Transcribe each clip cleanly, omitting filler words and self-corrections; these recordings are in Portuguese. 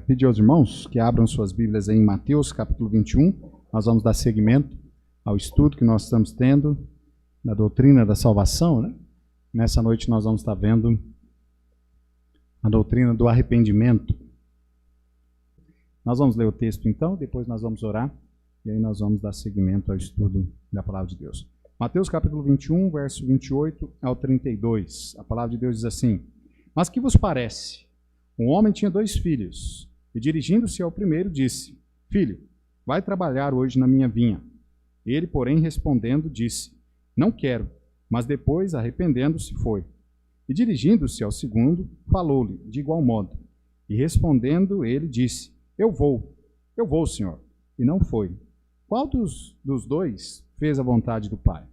pedir aos irmãos que abram suas Bíblias em Mateus, capítulo 21. Nós vamos dar seguimento ao estudo que nós estamos tendo na doutrina da salvação, né? Nessa noite nós vamos estar vendo a doutrina do arrependimento. Nós vamos ler o texto então, depois nós vamos orar, e aí nós vamos dar seguimento ao estudo da palavra de Deus. Mateus capítulo 21, verso 28 ao 32. A palavra de Deus diz assim: Mas que vos parece? Um homem tinha 2 filhos, e dirigindo-se ao primeiro disse: Filho, vai trabalhar hoje na minha vinha. Ele, porém, respondendo, disse: Não quero. Mas depois, arrependendo-se, foi. E dirigindo-se ao segundo, falou-lhe de igual modo. E respondendo, ele disse: Eu vou, Senhor. E não foi. Qual dos 2 fez a vontade do Pai?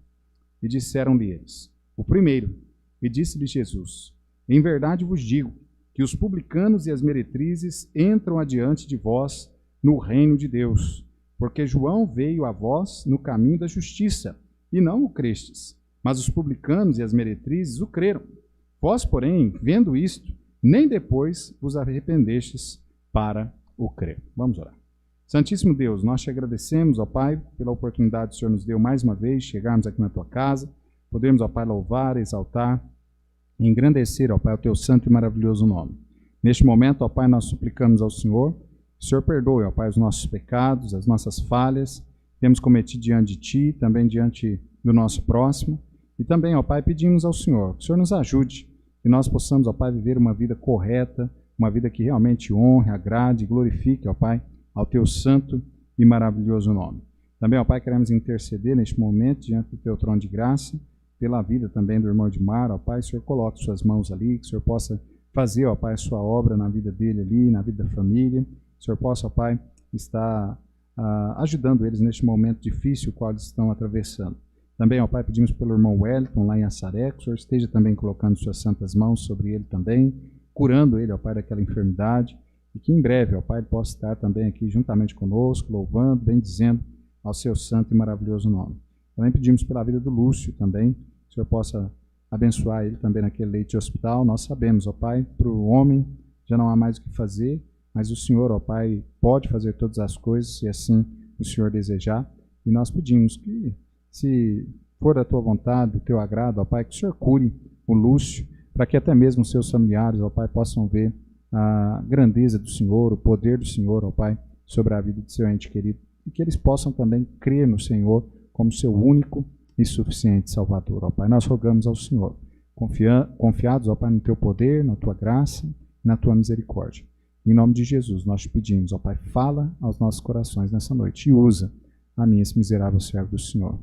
E disseram-lhe eles: O primeiro. E disse-lhe Jesus: Em verdade vos digo que os publicanos e as meretrizes entram adiante de vós no reino de Deus, porque João veio a vós no caminho da justiça, e não o crestes, mas os publicanos e as meretrizes o creram. Vós, porém, vendo isto, nem depois vos arrependestes para o crer. Vamos orar. Santíssimo Deus, nós te agradecemos, ó Pai, pela oportunidade que o Senhor nos deu mais uma vez de chegarmos aqui na tua casa, podemos, ó Pai, louvar, exaltar, engrandecer, ó Pai, o teu santo e maravilhoso nome. Neste momento, ó Pai, nós suplicamos ao Senhor, o Senhor perdoe, ó Pai, os nossos pecados, as nossas falhas, temos cometido diante de Ti, também diante do nosso próximo, e também, ó Pai, pedimos ao Senhor, que o Senhor nos ajude, que nós possamos, ó Pai, viver uma vida correta, uma vida que realmente honre, agrade, glorifique, ó Pai, ao teu santo e maravilhoso nome. Também, ó Pai, queremos interceder neste momento diante do teu trono de graça, pela vida também do irmão Edmar, ó Pai, o Senhor coloque suas mãos ali, que o Senhor possa fazer, ó Pai, a sua obra na vida dele ali, na vida da família, que o Senhor possa, ó Pai, estar ajudando eles neste momento difícil, o qual eles estão atravessando. Também, ó Pai, pedimos pelo irmão Wellington, lá em Assaré, que o Senhor esteja também colocando suas santas mãos sobre ele também, curando ele, ó Pai, daquela enfermidade, e que em breve, ó Pai, ele possa estar também aqui juntamente conosco, louvando, bendizendo ao seu santo e maravilhoso nome. Também pedimos pela vida do Lúcio também, que o Senhor possa abençoar ele também naquele leito de hospital. Nós sabemos, ó Pai, para o homem já não há mais o que fazer, mas o Senhor, ó Pai, pode fazer todas as coisas, se assim o Senhor desejar. E nós pedimos que, se for da tua vontade, do teu agrado, ó Pai, que o Senhor cure o Lúcio, para que até mesmo os seus familiares, ó Pai, possam ver a grandeza do Senhor, o poder do Senhor, ó Pai, sobre a vida do seu ente querido, e que eles possam também crer no Senhor como seu único e suficiente Salvador, ó Pai. Nós rogamos ao Senhor, confiados, ó Pai, no teu poder, na tua graça e na tua misericórdia. Em nome de Jesus, nós te pedimos, ó Pai, fala aos nossos corações nessa noite e usa a mim, esse miserável servo do Senhor.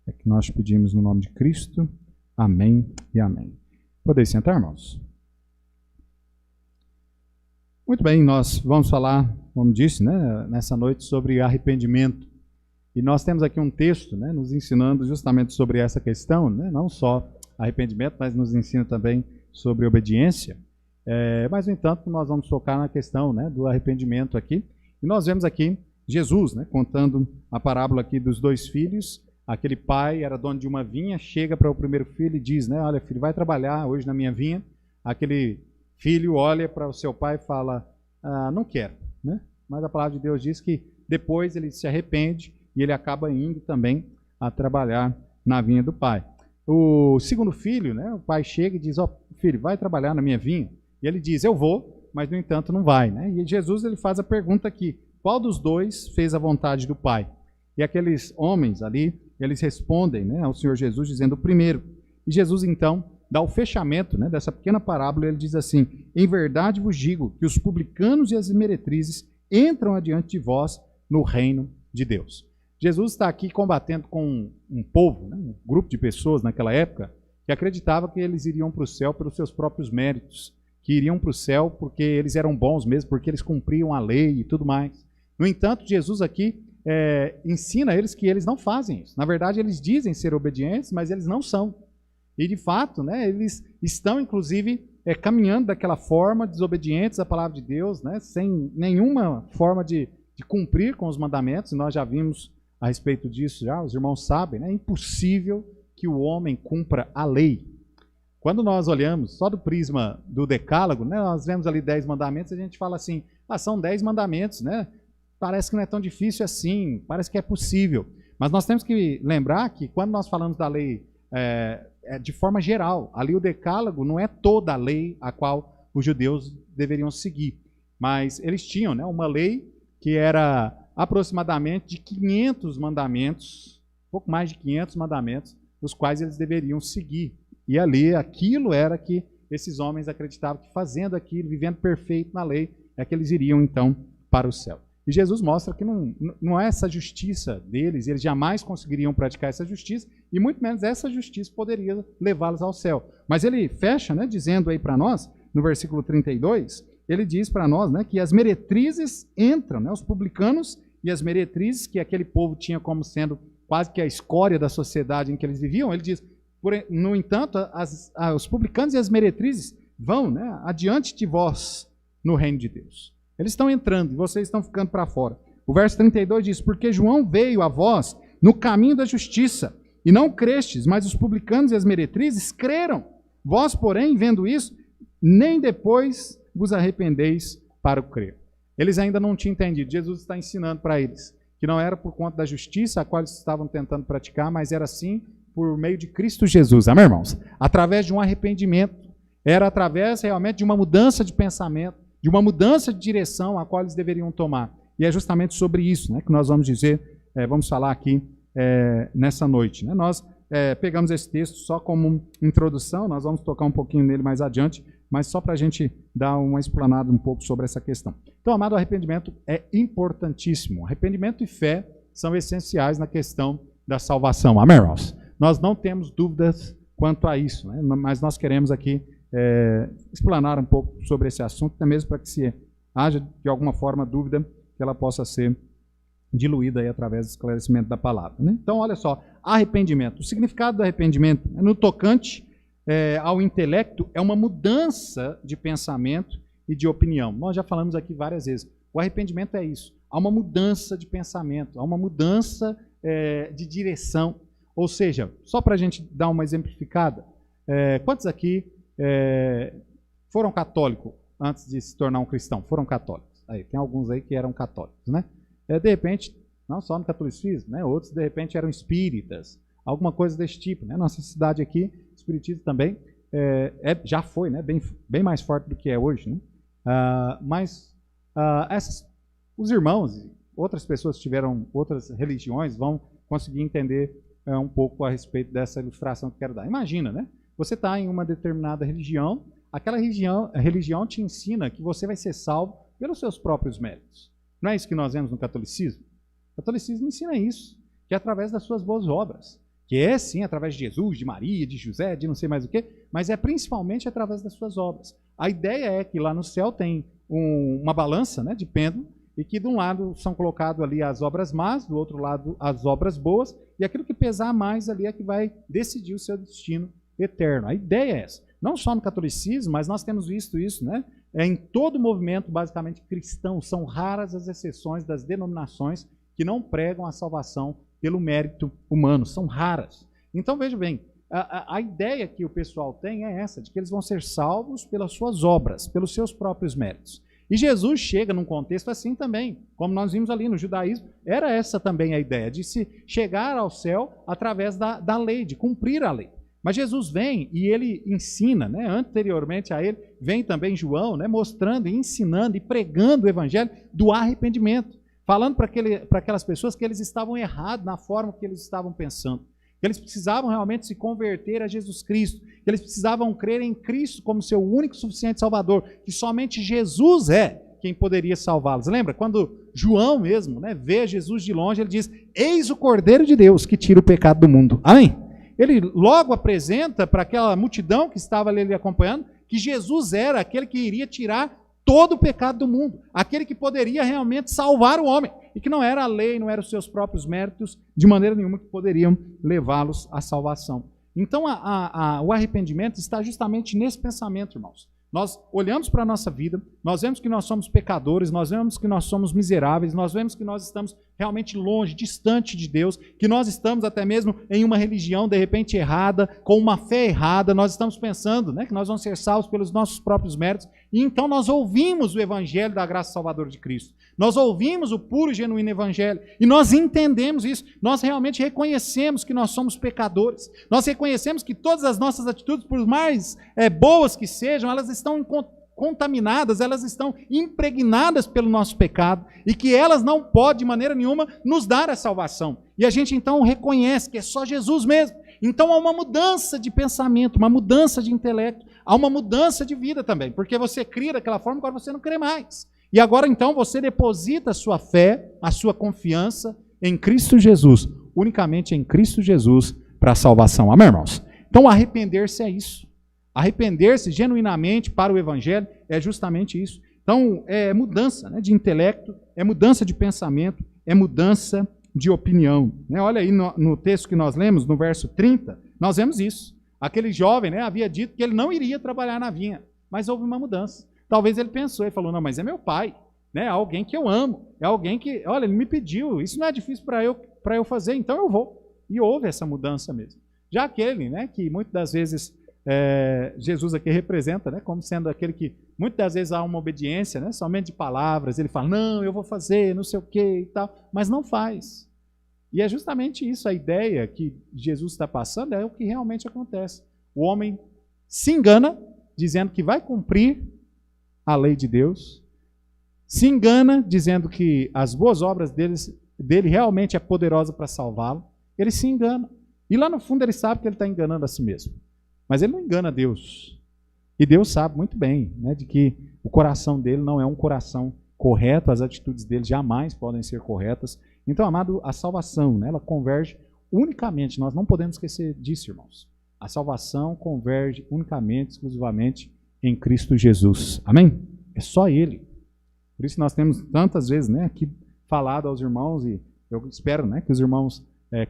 É que nós te pedimos no nome de Cristo. Amém e amém. Podeis sentar, irmãos? Muito bem, nós vamos falar, como disse, né, nessa noite sobre arrependimento. E nós temos aqui um texto, né, nos ensinando justamente sobre essa questão, né, não só arrependimento, mas nos ensina também sobre obediência. Mas, no entanto, nós vamos focar na questão, né, do arrependimento aqui. E nós vemos aqui Jesus, né, contando a parábola aqui dos 2 filhos. Aquele pai era dono de uma vinha, chega para o primeiro filho e diz, né, olha, filho, vai trabalhar hoje na minha vinha. Aquele filho olha para o seu pai e fala, não quero, né? Mas a palavra de Deus diz que depois ele se arrepende e ele acaba indo também a trabalhar na vinha do pai. O segundo filho, né, o pai chega e diz, filho, vai trabalhar na minha vinha? E ele diz, eu vou, mas no entanto não vai, né? E Jesus ele faz a pergunta aqui, qual dos 2 fez a vontade do pai? E aqueles homens ali, eles respondem, né, ao Senhor Jesus dizendo o primeiro. E Jesus então dá o fechamento, né, dessa pequena parábola, ele diz assim, em verdade vos digo que os publicanos e as meretrizes entram adiante de vós no reino de Deus. Jesus está aqui combatendo com um povo, né, um grupo de pessoas naquela época, que acreditava que eles iriam para o céu pelos seus próprios méritos, que iriam para o céu porque eles eram bons mesmo, porque eles cumpriam a lei e tudo mais. No entanto, Jesus aqui ensina a eles que eles não fazem isso. Na verdade, eles dizem ser obedientes, mas eles não são. E, de fato, né, eles estão, inclusive, caminhando daquela forma, desobedientes à palavra de Deus, né, sem nenhuma forma de cumprir com os mandamentos. Nós já vimos a respeito disso, já os irmãos sabem, né, é impossível que o homem cumpra a lei. Quando nós olhamos só do prisma do decálogo, né, nós vemos ali 10 mandamentos, a gente fala assim, são 10 mandamentos, né? Parece que não é tão difícil assim, parece que é possível. Mas nós temos que lembrar que quando nós falamos da lei de forma geral, ali o decálogo não é toda a lei a qual os judeus deveriam seguir. Mas eles tinham, né, uma lei que era aproximadamente de 500 mandamentos, pouco mais de 500 mandamentos, os quais eles deveriam seguir. E ali, aquilo era que esses homens acreditavam que fazendo aquilo, vivendo perfeito na lei, é que eles iriam então para o céu. E Jesus mostra que não é essa justiça deles, eles jamais conseguiriam praticar essa justiça, e muito menos essa justiça poderia levá-los ao céu. Mas ele fecha, né, dizendo aí para nós, no versículo 32, ele diz para nós, né, que as meretrizes entram, né, os publicanos e as meretrizes, que aquele povo tinha como sendo quase que a escória da sociedade em que eles viviam, ele diz, no entanto, os publicanos e as meretrizes vão, né, adiante de vós no reino de Deus. Eles estão entrando e vocês estão ficando para fora. O verso 32 diz, porque João veio a vós no caminho da justiça, e não crestes, mas os publicanos e as meretrizes creram. Vós, porém, vendo isso, nem depois vos arrependeis para o crer. Eles ainda não tinham entendido. Jesus está ensinando para eles que não era por conta da justiça a qual eles estavam tentando praticar, mas era sim por meio de Cristo Jesus. Amém, irmãos? Através de um arrependimento. Era através realmente de uma mudança de pensamento, de uma mudança de direção a qual eles deveriam tomar. E é justamente sobre isso, né, que nós vamos dizer, vamos falar aqui nessa noite. Né? Nós pegamos esse texto só como introdução, nós vamos tocar um pouquinho nele mais adiante, mas só para a gente dar uma explanada um pouco sobre essa questão. Então, amado, o arrependimento é importantíssimo. Arrependimento e fé são essenciais na questão da salvação. Amém, irmãos? Nós não temos dúvidas quanto a isso, né? Mas nós queremos aqui explanar um pouco sobre esse assunto, até mesmo para que se haja, de alguma forma, dúvida, que ela possa ser diluída aí através do esclarecimento da palavra. Né? Então, olha só, arrependimento. O significado do arrependimento, no tocante ao intelecto, é uma mudança de pensamento e de opinião. Nós já falamos aqui várias vezes. O arrependimento é isso. Há uma mudança de pensamento, há uma mudança de direção. Ou seja, só para a gente dar uma exemplificada, quantos aqui foram católicos antes de se tornar um cristão? Foram católicos. Aí, tem alguns aí que eram católicos, né? De repente, não só no catolicismo, né? Outros de repente eram espíritas, alguma coisa desse tipo, né? Nossa cidade aqui, espiritismo também, já foi, né? Bem mais forte do que é hoje, né? Mas os irmãos e outras pessoas que tiveram outras religiões vão conseguir entender um pouco a respeito dessa ilustração que eu quero dar. Imagina, né? Você está em uma determinada religião, aquela religião te ensina que você vai ser salvo pelos seus próprios méritos. Não é isso que nós vemos no catolicismo? O catolicismo ensina isso, que é através das suas boas obras. Que é, sim, através de Jesus, de Maria, de José, de não sei mais o quê, mas é principalmente através das suas obras. A ideia é que lá no céu tem uma balança, né, de pêndulo, e que de um lado são colocadas ali as obras más, do outro lado as obras boas, e aquilo que pesar mais ali é que vai decidir o seu destino eterno. A ideia é essa. Não só no catolicismo, mas nós temos visto isso, né? Em todo o movimento, basicamente, cristão. São raras as exceções das denominações que não pregam a salvação pelo mérito humano. São raras. Então, veja bem, a ideia que o pessoal tem é essa, de que eles vão ser salvos pelas suas obras, pelos seus próprios méritos. E Jesus chega num contexto assim também, como nós vimos ali no judaísmo, era essa também a ideia, de se chegar ao céu através da lei, de cumprir a lei. Mas Jesus vem e ele ensina, né? Anteriormente a ele, vem também João, né? Mostrando, ensinando e pregando o evangelho do arrependimento, falando para aquelas pessoas que eles estavam errados na forma que eles estavam pensando, que eles precisavam realmente se converter a Jesus Cristo, que eles precisavam crer em Cristo como seu único e suficiente Salvador, que somente Jesus é quem poderia salvá-los. Lembra? Quando João mesmo, né, vê Jesus de longe, ele diz, eis o Cordeiro de Deus que tira o pecado do mundo. Amém? Ele logo apresenta para aquela multidão que estava ali acompanhando que Jesus era aquele que iria tirar todo o pecado do mundo, aquele que poderia realmente salvar o homem, e que não era a lei, não eram os seus próprios méritos, de maneira nenhuma que poderiam levá-los à salvação. Então o arrependimento está justamente nesse pensamento, irmãos. Nós olhamos para a nossa vida, nós vemos que nós somos pecadores, nós vemos que nós somos miseráveis, nós vemos que nós estamos realmente longe, distante de Deus, que nós estamos até mesmo em uma religião de repente errada, com uma fé errada, nós estamos pensando, né, que nós vamos ser salvos pelos nossos próprios méritos, e então nós ouvimos o evangelho da graça salvadora de Cristo, nós ouvimos o puro e genuíno evangelho, e nós entendemos isso, nós realmente reconhecemos que nós somos pecadores, nós reconhecemos que todas as nossas atitudes, por mais boas que sejam, elas estão contaminadas, elas estão impregnadas pelo nosso pecado e que elas não podem de maneira nenhuma nos dar a salvação. E a gente então reconhece que é só Jesus mesmo. Então há uma mudança de pensamento, uma mudança de intelecto, há uma mudança de vida também, porque você cria daquela forma, agora você não crê mais. E agora então você deposita a sua fé, a sua confiança em Cristo Jesus, unicamente em Cristo Jesus para a salvação. Amém, irmãos? Então arrepender-se é isso. Arrepender-se genuinamente para o Evangelho é justamente isso. Então, é mudança, né, de intelecto, é mudança de pensamento, é mudança de opinião. Né? Olha aí no texto que nós lemos, no verso 30, nós vemos isso. Aquele jovem, né, havia dito que ele não iria trabalhar na vinha, mas houve uma mudança. Talvez ele pensou, ele falou, não, mas é meu pai, né, é alguém que eu amo, é alguém que, olha, ele me pediu, isso não é difícil para eu fazer, então eu vou. E houve essa mudança mesmo. Já aquele, né, que muitas das vezes Jesus aqui representa, né, como sendo aquele que muitas das vezes há uma obediência, né, somente de palavras, ele fala, não, eu vou fazer, não sei o que e tal, mas não faz. E é justamente isso, a ideia que Jesus está passando é o que realmente acontece. O homem se engana, dizendo que vai cumprir a lei de Deus, se engana, dizendo que as boas obras dele realmente é poderosa para salvá-lo, ele se engana. E lá no fundo ele sabe que ele está enganando a si mesmo. Mas ele não engana Deus. E Deus sabe muito bem, né, de que o coração dele não é um coração correto, as atitudes dele jamais podem ser corretas. Então, amado, a salvação, né, ela converge unicamente, nós não podemos esquecer disso, irmãos. A salvação converge unicamente, exclusivamente em Cristo Jesus. Amém? É só Ele. Por isso nós temos tantas vezes, né, aqui falado aos irmãos, e eu espero, né, que os irmãos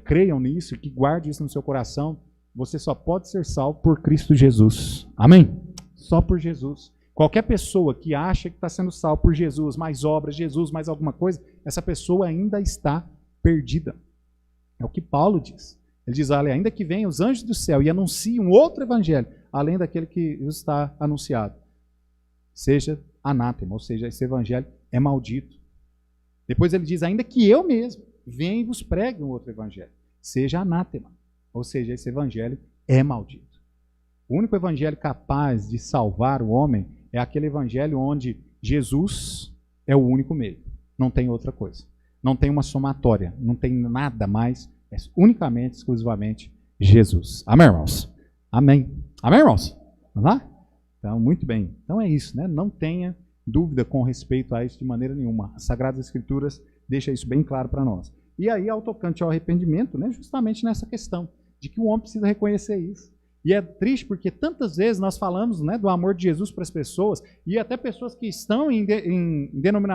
creiam nisso, que guardem isso no seu coração. Você só pode ser salvo por Cristo Jesus. Amém? Só por Jesus. Qualquer pessoa que acha que está sendo salvo por Jesus, mais obras, Jesus, mais alguma coisa, essa pessoa ainda está perdida. É o que Paulo diz. Ele diz, olha, ainda que venham os anjos do céu e anunciem um outro evangelho, além daquele que está anunciado, seja anátema, ou seja, esse evangelho é maldito. Depois ele diz, ainda que eu mesmo venha e vos pregue um outro evangelho, seja anátema. Ou seja, esse evangelho é maldito. O único evangelho capaz de salvar o homem é aquele evangelho onde Jesus é o único meio. Não tem outra coisa. Não tem uma somatória. Não tem nada mais. É unicamente, exclusivamente Jesus. Amém, irmãos? Amém. Amém, irmãos? Vamos lá? Então, muito bem. Então é isso, né? Não tenha dúvida com respeito a isso de maneira nenhuma. As Sagradas Escrituras deixam isso bem claro para nós. E aí, ao tocante ao arrependimento, né, justamente nessa questão de que o homem precisa reconhecer isso. E é triste porque tantas vezes nós falamos, né, do amor de Jesus para as pessoas, e até pessoas que estão em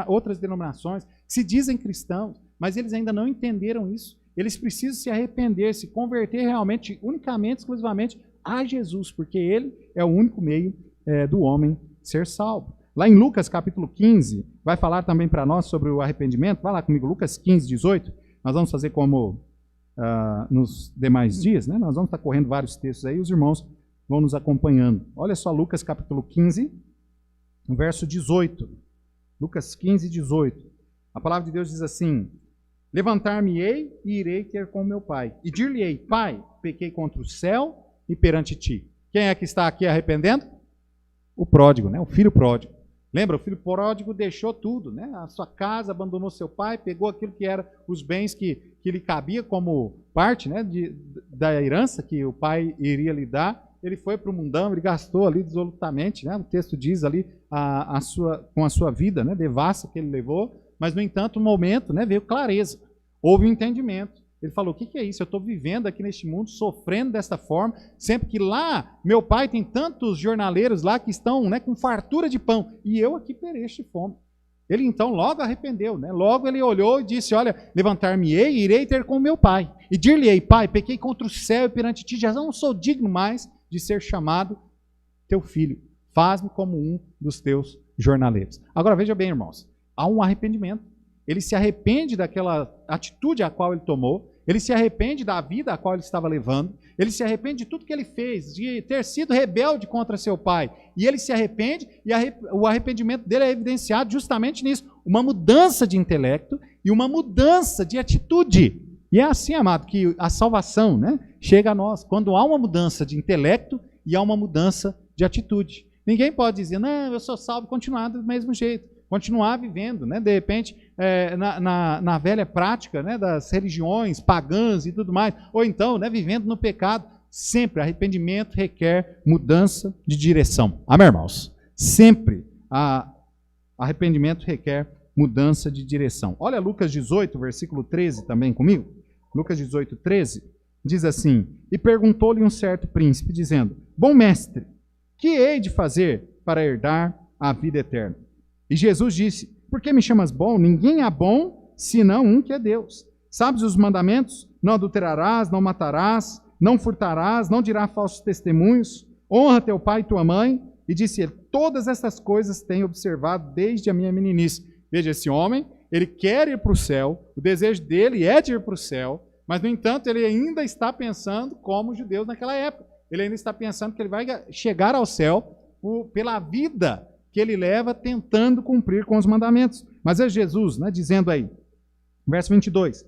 outras denominações, que se dizem cristãos, mas eles ainda não entenderam isso. Eles precisam se arrepender, se converter realmente, unicamente, exclusivamente a Jesus, porque Ele é o único meio do homem ser salvo. Lá em Lucas capítulo 15, vai falar também para nós sobre o arrependimento. Vai lá comigo, Lucas 15, 18. Nós vamos fazer como nos demais dias, né? Nós vamos estar correndo vários textos aí, os irmãos vão nos acompanhando. Olha só, Lucas capítulo 15, no verso 18. Lucas 15, 18. A palavra de Deus diz assim, levantar-me-ei e irei ter com meu pai. E dir-lhe-ei, pai, pequei contra o céu e perante ti. Quem é que está aqui arrependendo? O pródigo, né? O filho pródigo. Lembra, o filho pródigo deixou tudo, né? A sua casa, abandonou seu pai, pegou aquilo que eram os bens que lhe cabia como parte, né, da herança que o pai iria lhe dar. Ele foi para o mundão, ele gastou ali dissolutamente, né? O texto diz ali com a sua vida, né, devassa que ele levou, mas no entanto, no momento, né, veio clareza, houve um entendimento. Ele falou, o que é isso? Eu estou vivendo aqui neste mundo, sofrendo desta forma, sempre que lá, meu pai tem tantos jornaleiros lá que estão, né, com fartura de pão, e eu aqui pereço de fome. Ele então logo arrependeu, né? Logo ele olhou e disse, olha, levantar-me-ei e irei ter com meu pai. E dir-lhe-ei, pai, pequei contra o céu e perante ti, já não sou digno mais de ser chamado teu filho. faz-me como um dos teus jornaleiros. Agora veja bem, irmãos, há um arrependimento. Ele se arrepende daquela atitude a qual ele tomou, ele se arrepende da vida a qual ele estava levando, ele se arrepende de tudo que ele fez, de ter sido rebelde contra seu pai. E ele se arrepende, e o arrependimento dele é evidenciado justamente nisso, uma mudança de intelecto e uma mudança de atitude. E é assim, amado, que a salvação, né, chega a nós, quando há uma mudança de intelecto e há uma mudança de atitude. Ninguém pode dizer, não, eu sou salvo e continuar do mesmo jeito. Continuar vivendo, né? De repente, na velha prática, né, das religiões pagãs e tudo mais, ou então, né, vivendo no pecado. Sempre arrependimento requer mudança de direção. Amém, irmãos? Sempre arrependimento requer mudança de direção. Olha Lucas 18, versículo 13 também comigo. Lucas 18, 13, diz assim, e perguntou-lhe um certo príncipe, dizendo, bom mestre, que hei de fazer para herdar a vida eterna? E Jesus disse, por que me chamas bom? Ninguém é bom, senão um que é Deus. Sabes os mandamentos? Não adulterarás, não matarás, não furtarás, não dirás falsos testemunhos, honra teu pai e tua mãe. E disse ele, todas essas coisas tenho observado desde a minha meninice. Veja, esse homem, ele quer ir para o céu, o desejo dele é de ir para o céu, mas, no entanto, ele ainda está pensando como os judeus naquela época. Ele ainda está pensando que ele vai chegar ao céu pela vida que ele leva tentando cumprir com os mandamentos. Mas é Jesus, né, dizendo aí, verso 22,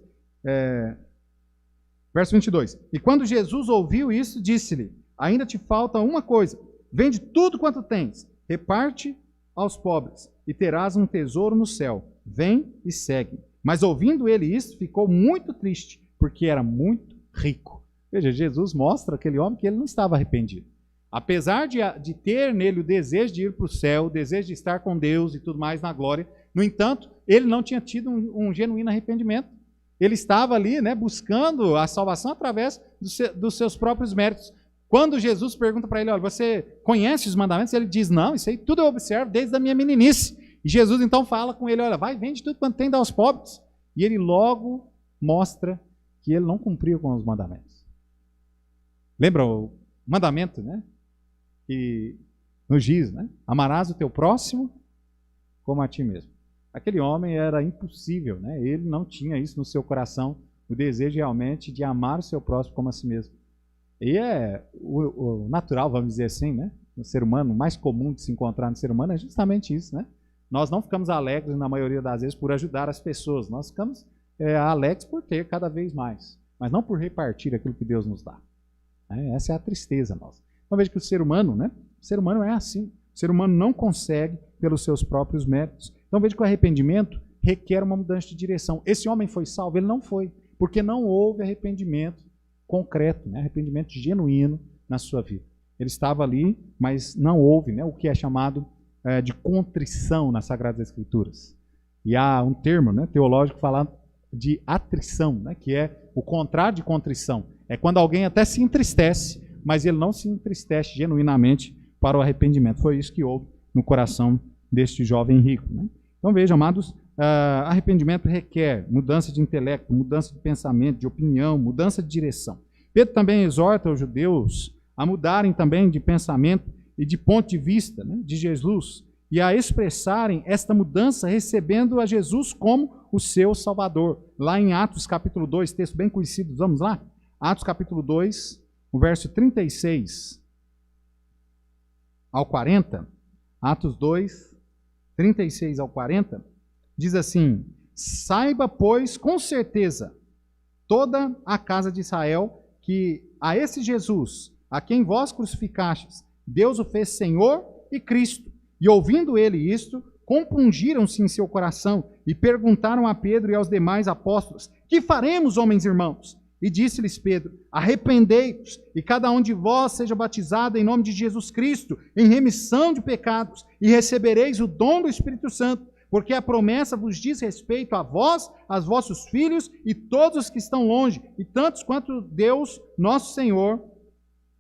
e quando Jesus ouviu isso, disse-lhe, ainda te falta uma coisa, vende tudo quanto tens, reparte aos pobres, e terás um tesouro no céu, vem e segue. Mas ouvindo ele isso, ficou muito triste, porque era muito rico. Veja, Jesus mostra aquele homem que ele não estava arrependido. Apesar de ter nele o desejo de ir para o céu, o desejo de estar com Deus e tudo mais na glória, no entanto, ele não tinha tido um genuíno arrependimento. Ele estava ali, né, buscando a salvação através dos seus próprios méritos. Quando Jesus pergunta para ele, olha, você conhece os mandamentos? Ele diz, não, isso aí tudo eu observo desde a minha meninice. E Jesus então fala com ele, olha, vai, vende tudo quanto tem, dá aos pobres. E ele logo mostra que ele não cumpriu com os mandamentos. Lembra o mandamento, né? Que nos diz, né? Amarás o teu próximo como a ti mesmo. Aquele homem era impossível, né? Ele não tinha isso no seu coração, o desejo realmente de amar o seu próximo como a si mesmo. E é o natural, vamos dizer assim, né? No ser humano, o mais comum de se encontrar no ser humano é justamente isso, né? Nós não ficamos alegres, na maioria das vezes, por ajudar as pessoas. Nós ficamos alegres por ter cada vez mais, mas não por repartir aquilo que Deus nos dá. Essa é a tristeza nossa. Então veja que o ser humano, né? O ser humano é assim. O ser humano não consegue pelos seus próprios méritos. Então veja que o arrependimento requer uma mudança de direção. Esse homem foi salvo? Ele não foi, porque não houve arrependimento concreto, né? Arrependimento genuíno na sua vida. Ele estava ali, mas não houve, né, o que é chamado de contrição nas Sagradas Escrituras. E há um termo, né, teológico falando de atrição, né, que é o contrário de contrição. É quando alguém até se entristece, mas ele não se entristece genuinamente para o arrependimento. Foi isso que houve no coração deste jovem rico, né? Então vejam, amados, arrependimento requer mudança de intelecto, mudança de pensamento, de opinião, mudança de direção. Pedro também exorta os judeus a mudarem também de pensamento e de ponto de vista, né, de Jesus, e a expressarem esta mudança recebendo a Jesus como o seu Salvador. Lá em Atos capítulo 2, texto bem conhecido, vamos lá? Atos capítulo 2, o verso 36 ao 40, Atos 2, 36 ao 40, diz assim, saiba, pois, com certeza, toda a casa de Israel, que a esse Jesus, a quem vós crucificastes, Deus o fez Senhor e Cristo. E ouvindo ele isto, compungiram-se em seu coração e perguntaram a Pedro e aos demais apóstolos, que faremos, homens e irmãos? E disse-lhes Pedro, arrependei-vos, e cada um de vós seja batizado em nome de Jesus Cristo, em remissão de pecados, e recebereis o dom do Espírito Santo, porque a promessa vos diz respeito a vós, aos vossos filhos, e todos os que estão longe, e tantos quanto Deus, nosso Senhor,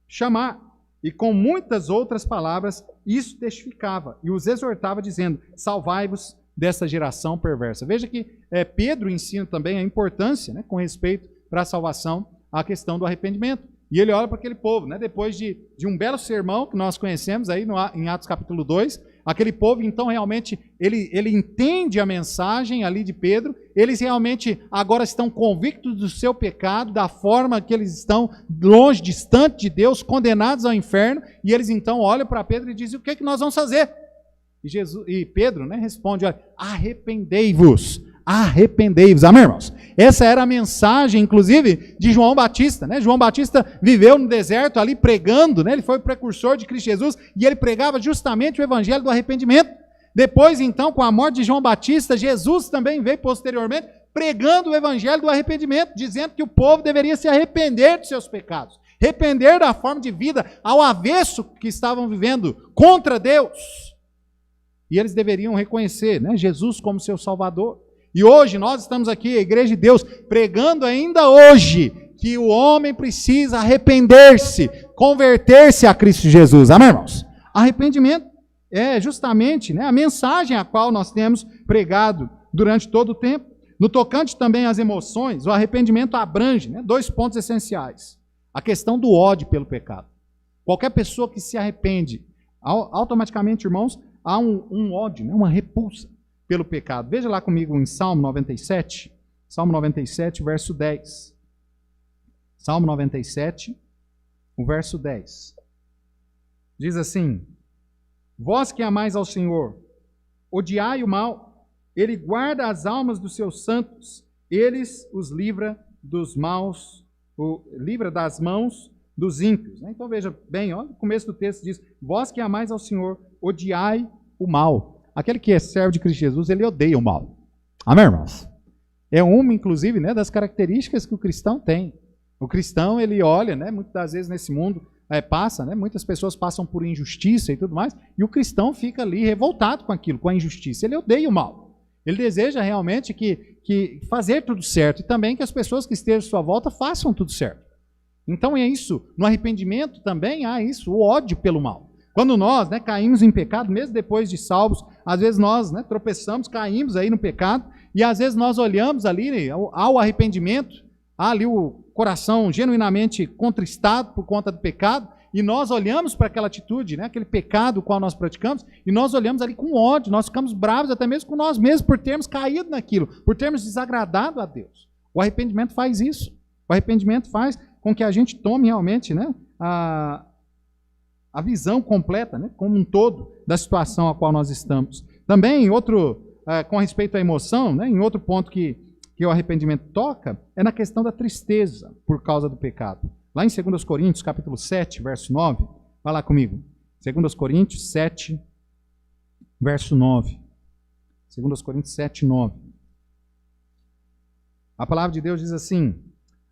chamar. E com muitas outras palavras, isso testificava, e os exortava, dizendo, salvai-vos dessa geração perversa. Veja que Pedro ensina também a importância, né, com respeito para a salvação, a questão do arrependimento. e ele olha para aquele povo, né? Depois de um belo sermão que nós conhecemos aí em Atos capítulo 2, aquele povo, então, realmente, ele entende a mensagem ali de Pedro, eles realmente agora estão convictos do seu pecado, da forma que eles estão longe, distante de Deus, condenados ao inferno, e eles então olham para Pedro e dizem, o que nós vamos fazer? E Pedro, né, responde, olha, arrependei-vos, amém, irmãos? Essa era a mensagem, inclusive, de João Batista, né? João Batista viveu no deserto ali pregando, né? Ele foi o precursor de Cristo Jesus e ele pregava justamente o evangelho do arrependimento. Depois, então, com a morte de João Batista, Jesus também veio posteriormente pregando o evangelho do arrependimento, dizendo que o povo deveria se arrepender dos seus pecados, arrepender da forma de vida ao avesso que estavam vivendo contra Deus. E eles deveriam reconhecer, né, Jesus como seu Salvador. E hoje nós estamos aqui, a Igreja de Deus, pregando ainda hoje que o homem precisa arrepender-se, converter-se a Cristo Jesus. Amém, irmãos? Arrependimento é justamente, né, a mensagem a qual nós temos pregado durante todo o tempo. No tocante também às emoções, o arrependimento abrange, né, 2 pontos essenciais. A questão do ódio pelo pecado. Qualquer pessoa que se arrepende, automaticamente, irmãos, há um ódio, né, uma repulsa pelo pecado. Veja lá comigo em Salmo 97, verso 10. Salmo 97, o verso 10. Diz assim, vós que amais ao Senhor, odiai o mal, ele guarda as almas dos seus santos, eles os livra dos maus, livra das mãos dos ímpios. Então veja bem, olha, o começo do texto diz, vós que amais ao Senhor, odiai o mal. Aquele que é servo de Cristo Jesus, ele odeia o mal. Amém, irmãos? É uma, inclusive, né, das características que o cristão tem. O cristão, ele olha, né, muitas das vezes nesse mundo, passa, né, muitas pessoas passam por injustiça e tudo mais, e o cristão fica ali revoltado com aquilo, com a injustiça. Ele odeia o mal. Ele deseja realmente que fazer tudo certo, e também que as pessoas que estejam à sua volta façam tudo certo. Então é isso. No arrependimento também há isso, o ódio pelo mal. Quando nós, né, caímos em pecado, mesmo depois de salvos, às vezes nós, né, tropeçamos, caímos aí no pecado, e às vezes nós olhamos ali ao arrependimento, há ali o coração genuinamente contristado por conta do pecado, e nós olhamos para aquela atitude, né, aquele pecado qual nós praticamos, e nós olhamos ali com ódio, nós ficamos bravos até mesmo com nós mesmos por termos caído naquilo, por termos desagradado a Deus. O arrependimento faz isso. O arrependimento faz com que a gente tome realmente, né, a visão completa, né, como um todo, da situação a qual nós estamos. Também, com respeito à emoção, né, em outro ponto que o arrependimento toca, é na questão da tristeza por causa do pecado. Lá em 2 Coríntios, capítulo 7, verso 9, vai lá comigo. 2 Coríntios 7, verso 9. 2 Coríntios 7, 9. A palavra de Deus diz assim,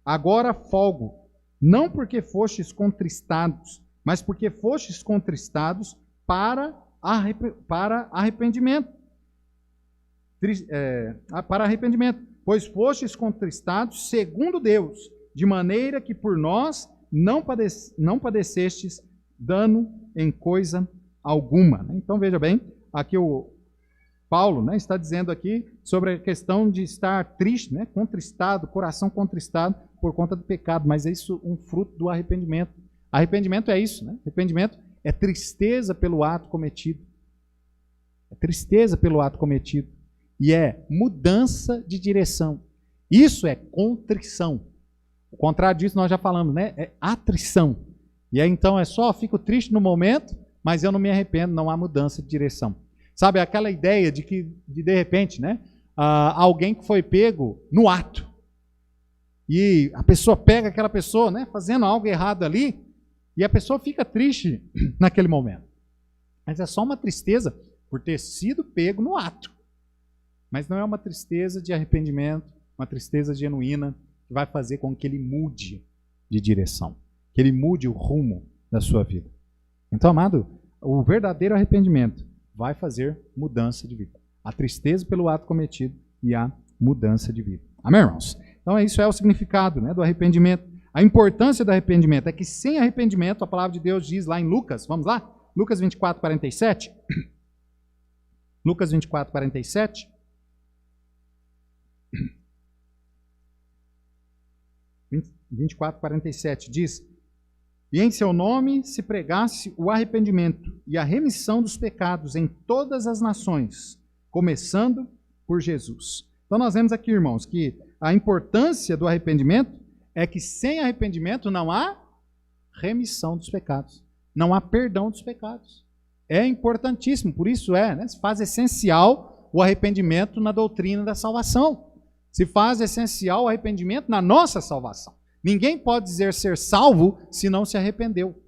agora folgo, não porque fostes contristados, mas porque fostes contristados para arrependimento. Para arrependimento, pois fostes contristados segundo Deus, de maneira que por nós não padecestes dano em coisa alguma. Então veja bem, aqui o Paulo, né, está dizendo aqui sobre a questão de estar triste, né, contristado, coração contristado por conta do pecado, mas é isso um fruto do arrependimento. Arrependimento é isso, né? Arrependimento é tristeza pelo ato cometido. É tristeza pelo ato cometido. E é mudança de direção. Isso é contrição. O contrário disso nós já falamos, né? É atrição. E aí então fico triste no momento, mas eu não me arrependo, não há mudança de direção. Sabe, aquela ideia de que, de repente, né? Alguém que foi pego no ato. E a pessoa pega aquela pessoa, né? Fazendo algo errado ali, e a pessoa fica triste naquele momento. Mas é só uma tristeza por ter sido pego no ato. Mas não é uma tristeza de arrependimento, uma tristeza genuína que vai fazer com que ele mude de direção, que ele mude o rumo da sua vida. Então, amado, o verdadeiro arrependimento vai fazer mudança de vida. A tristeza pelo ato cometido e a mudança de vida. Amém, irmãos? Então, isso é o significado, né, do arrependimento. A importância do arrependimento é que sem arrependimento, a palavra de Deus diz lá em Lucas, vamos lá? Lucas 24, 47. Lucas 24, 47. 24, 47 diz, e em seu nome se pregasse o arrependimento e a remissão dos pecados em todas as nações, começando por Jesus. Então nós vemos aqui, irmãos, que a importância do arrependimento é que sem arrependimento não há remissão dos pecados, não há perdão dos pecados. É importantíssimo, por isso se faz essencial o arrependimento na doutrina da salvação. Se faz essencial o arrependimento na nossa salvação. Ninguém pode dizer ser salvo se não se arrependeu.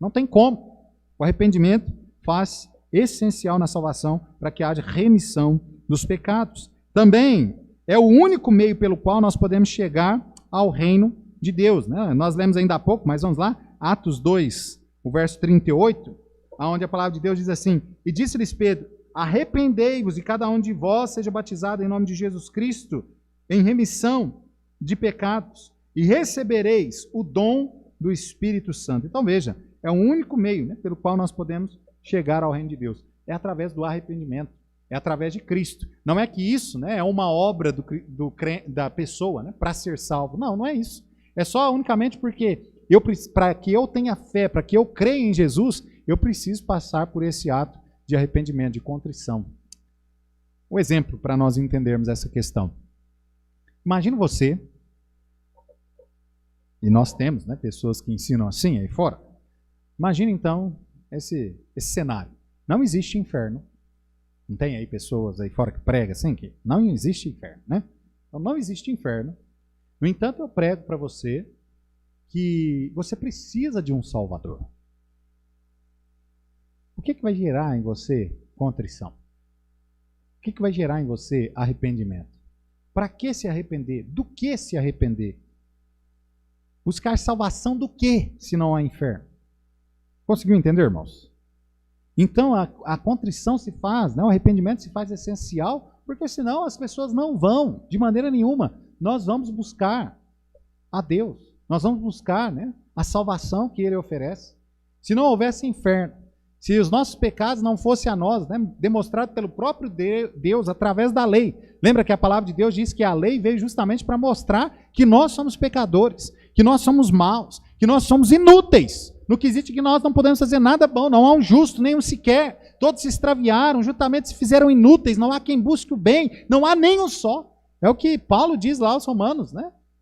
Não tem como. O arrependimento faz essencial na salvação para que haja remissão dos pecados. Também é o único meio pelo qual nós podemos chegar ao reino de Deus. Nós lemos ainda há pouco, mas vamos lá, Atos 2, o verso 38, onde a palavra de Deus diz assim: E disse-lhes Pedro, arrependei-vos e cada um de vós seja batizado em nome de Jesus Cristo em remissão de pecados e recebereis o dom do Espírito Santo. Então veja, é o único meio pelo qual nós podemos chegar ao reino de Deus. É através do arrependimento, é através de Cristo. Não é que isso é uma obra da pessoa para ser salvo. Não, não é isso. É só unicamente porque para que eu tenha fé, para que eu creia em Jesus, eu preciso passar por esse ato de arrependimento, de contrição. Um exemplo para nós entendermos essa questão. Imagina você, e nós temos pessoas que ensinam assim aí fora. Imagina então esse cenário. Não existe inferno. Não tem aí pessoas aí fora que pregam assim que não existe inferno, Então não existe inferno. No entanto, eu prego para você que você precisa de um Salvador. O que vai gerar em você contrição? O que vai gerar em você arrependimento? Para que se arrepender? Do que se arrepender? Buscar salvação do que, se não há inferno? Conseguiu entender, irmãos? Então a contrição se faz, o arrependimento se faz essencial, porque senão as pessoas não vão, de maneira nenhuma. Nós vamos buscar a Deus. Nós vamos buscar a salvação que Ele oferece. Se não houvesse inferno, se os nossos pecados não fossem a nós, demonstrado pelo próprio Deus através da lei. Lembra que a palavra de Deus diz que a lei veio justamente para mostrar que nós somos pecadores, que nós somos maus, que nós somos inúteis. No quesito que nós não podemos fazer nada bom, não há um justo, nenhum sequer. Todos se extraviaram, juntamente se fizeram inúteis, não há quem busque o bem, não há nenhum só. É o que Paulo diz lá aos Romanos,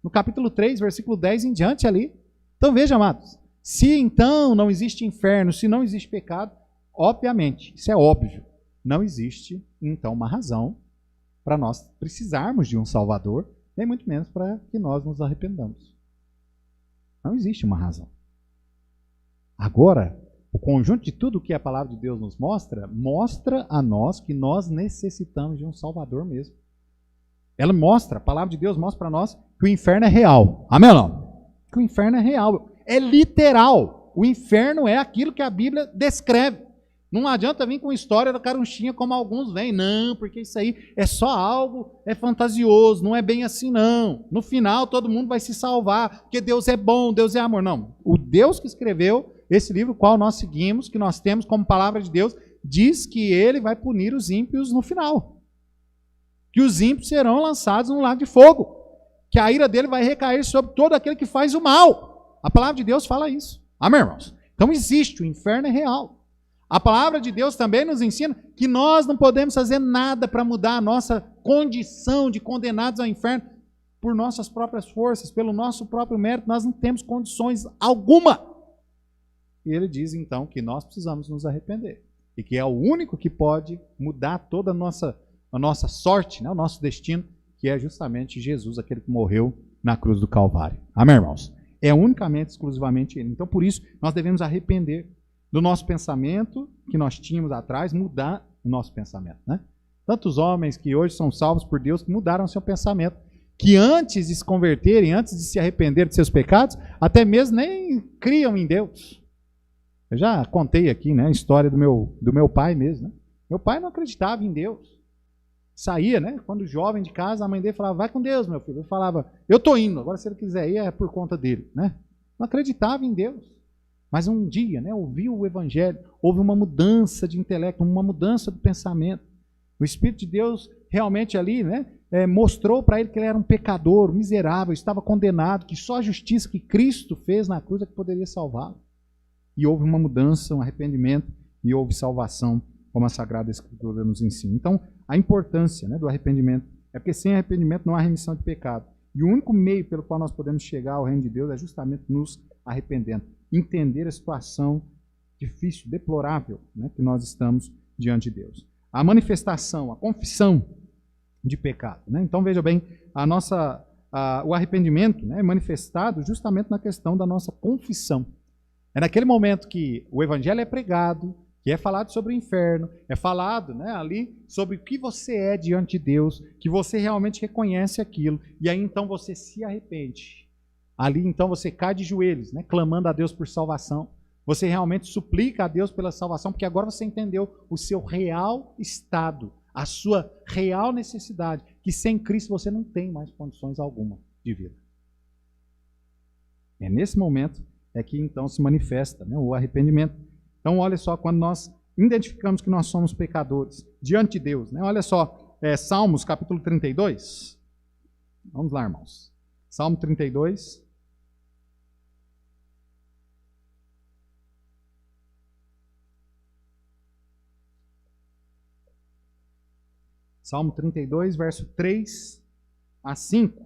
no capítulo 3, versículo 10 em diante ali. Então veja, amados, se então não existe inferno, se não existe pecado, obviamente, isso é óbvio, não existe então uma razão para nós precisarmos de um Salvador, nem muito menos para que nós nos arrependamos. Não existe uma razão. Agora, o conjunto de tudo que a palavra de Deus nos mostra, mostra a nós que nós necessitamos de um Salvador mesmo. Ela mostra, a palavra de Deus mostra para nós que o inferno é real. Amém ou não? Que o inferno é real. É literal. O inferno é aquilo que a Bíblia descreve. Não adianta vir com história da carunchinha como alguns vêm. Não, porque isso aí é só algo, é fantasioso, não é bem assim não. No final todo mundo vai se salvar, porque Deus é bom, Deus é amor. Não, o Deus que escreveu esse livro, qual nós seguimos, que nós temos como palavra de Deus, diz que Ele vai punir os ímpios no final. Que os ímpios serão lançados no lago de fogo. Que a ira dele vai recair sobre todo aquele que faz o mal. A palavra de Deus fala isso. Amém, irmãos? Então existe, o inferno é real. A palavra de Deus também nos ensina que nós não podemos fazer nada para mudar a nossa condição de condenados ao inferno por nossas próprias forças, pelo nosso próprio mérito. Nós não temos condições alguma. E ele diz então que nós precisamos nos arrepender. E que é o único que pode mudar toda a nossa sorte, o nosso destino, que é justamente Jesus, aquele que morreu na cruz do Calvário. Amém, irmãos? É unicamente, exclusivamente Ele. Então, por isso, nós devemos arrepender do nosso pensamento que nós tínhamos atrás, mudar o nosso pensamento. Tantos homens que hoje são salvos por Deus que mudaram seu pensamento, que antes de se converterem, antes de se arrepender de seus pecados, até mesmo nem criam em Deus. Eu já contei aqui a história do meu pai mesmo. Meu pai não acreditava em Deus. Saía, quando jovem de casa, a mãe dele falava, vai com Deus, meu filho. Eu falava, eu estou indo, agora se ele quiser ir é por conta dele. Não acreditava em Deus. Mas um dia, ouviu o Evangelho, houve uma mudança de intelecto, uma mudança de pensamento. O Espírito de Deus realmente ali, mostrou para ele que ele era um pecador, um miserável, estava condenado, que só a justiça que Cristo fez na cruz é que poderia salvá-lo. E houve uma mudança, um arrependimento, e houve salvação, como a Sagrada Escritura nos ensina. Então, a importância, né, do arrependimento é porque sem arrependimento não há remissão de pecado. E o único meio pelo qual nós podemos chegar ao reino de Deus é justamente nos arrependendo. Entender a situação difícil, deplorável, né, que nós estamos diante de Deus. A manifestação, a confissão de pecado. Né? Então, veja bem, o arrependimento, né, é manifestado justamente na questão da nossa confissão. É naquele momento que o evangelho é pregado, que é falado sobre o inferno, é falado, né, ali sobre o que você é diante de Deus, que você realmente reconhece aquilo, e aí então você se arrepende. Ali então você cai de joelhos, né, clamando a Deus por salvação. Você realmente suplica a Deus pela salvação, porque agora você entendeu o seu real estado, a sua real necessidade, que sem Cristo você não tem mais condições alguma de vida. É nesse momento que então se manifesta, né, o arrependimento. Então olha só, quando nós identificamos que nós somos pecadores diante de Deus, né, olha só, Salmos capítulo 32, vamos lá, irmãos, Salmo 32, Salmo 32, verso 3 a 5.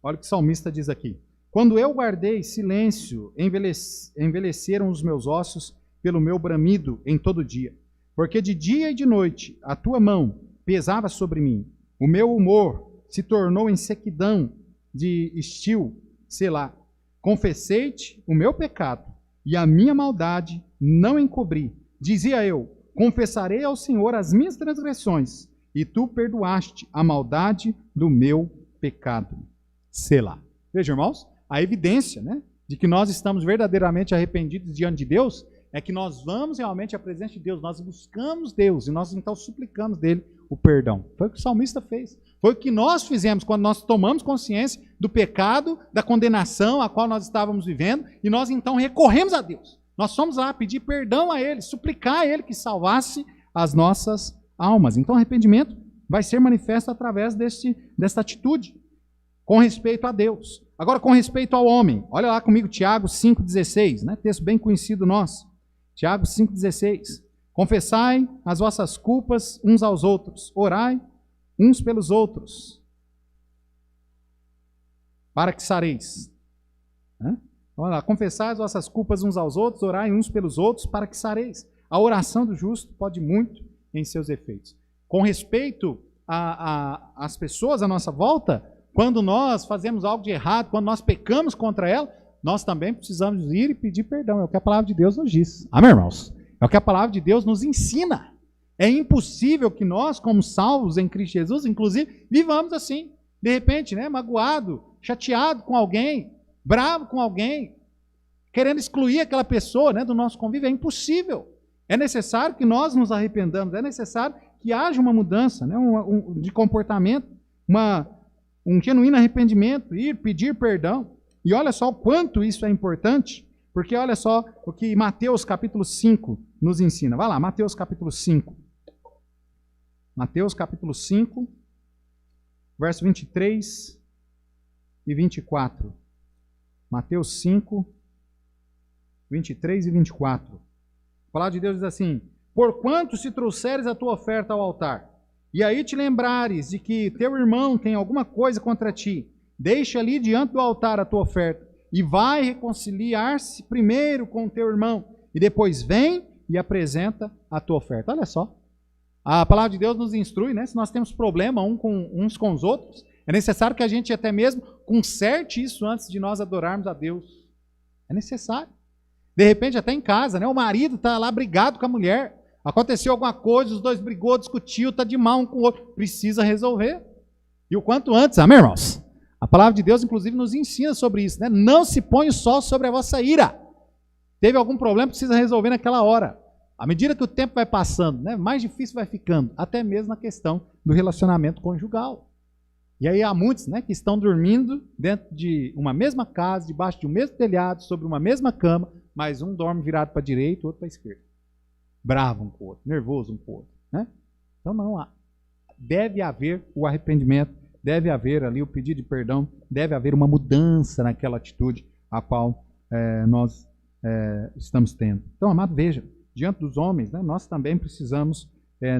Olha o que o salmista diz aqui. Quando eu guardei silêncio, envelheceram os meus ossos pelo meu bramido em todo dia. Porque de dia e de noite a tua mão pesava sobre mim. O meu humor se tornou em sequidão de estio, selá. Confessei-te o meu pecado e a minha maldade não encobri. Dizia eu, confessarei ao Senhor as minhas transgressões, e tu perdoaste a maldade do meu pecado. Selá. Veja, irmãos, a evidência, né, de que nós estamos verdadeiramente arrependidos diante de Deus é que nós vamos realmente à presença de Deus, nós buscamos Deus e nós então suplicamos dele o perdão. Foi o que o salmista fez. Foi o que nós fizemos quando nós tomamos consciência do pecado, da condenação a qual nós estávamos vivendo e nós então recorremos a Deus. Nós fomos lá pedir perdão a ele, suplicar a ele que salvasse as nossas almas. Então, o arrependimento vai ser manifesto através desta atitude com respeito a Deus. Agora, com respeito ao homem, olha lá comigo Tiago 5,16, né? Texto bem conhecido nosso. Tiago 5,16. Confessai as vossas culpas uns aos outros, orai uns pelos outros, para que sareis. Olha lá, confessai as vossas culpas uns aos outros, orai uns pelos outros, para que sareis. A oração do justo pode muito em seus efeitos. Com respeito às pessoas à nossa volta, quando nós fazemos algo de errado, quando nós pecamos contra ela, nós também precisamos ir e pedir perdão. É o que a palavra de Deus nos diz. Amém, irmãos? É o que a palavra de Deus nos ensina. É impossível que nós, como salvos em Cristo Jesus, inclusive, vivamos assim. De repente, né, magoado, chateado com alguém, bravo com alguém, querendo excluir aquela pessoa, né, do nosso convívio. É impossível. É necessário que nós nos arrependamos, é necessário que haja uma mudança, né, de comportamento, um genuíno arrependimento, ir pedir perdão. E olha só o quanto isso é importante, porque olha só o que Mateus capítulo 5 nos ensina. Vai lá, Mateus capítulo 5. Mateus capítulo 5, verso 23 e 24. Mateus 5, 23 e 24. A palavra de Deus diz assim: porquanto se trouxeres a tua oferta ao altar, e aí te lembrares de que teu irmão tem alguma coisa contra ti, deixa ali diante do altar a tua oferta, e vai reconciliar-se primeiro com o teu irmão, e depois vem e apresenta a tua oferta. Olha só, a palavra de Deus nos instrui, né? Se nós temos problema uns com os outros, é necessário que a gente até mesmo conserte isso antes de nós adorarmos a Deus. É necessário. De repente, até em casa, né? O marido está lá brigado com a mulher. Aconteceu alguma coisa, os dois brigou, discutiu, está de mal um com o outro. Precisa resolver. E o quanto antes, amém, irmãos? A palavra de Deus, inclusive, nos ensina sobre isso, né? Não se põe o sol sobre a vossa ira. Teve algum problema, precisa resolver naquela hora. À medida que o tempo vai passando, né? Mais difícil vai ficando, até mesmo na questão do relacionamento conjugal. E aí há muitos, né, que estão dormindo dentro de uma mesma casa, debaixo de um mesmo telhado, sobre uma mesma cama, mas um dorme virado para a direita, o outro para a esquerda. Bravo um com o outro, nervoso um com o outro. Né? Então não há. Deve haver o arrependimento deve haver ali o pedido de perdão, deve haver uma mudança naquela atitude a qual nós estamos tendo. Então, amado, veja, diante dos homens, né, nós também precisamos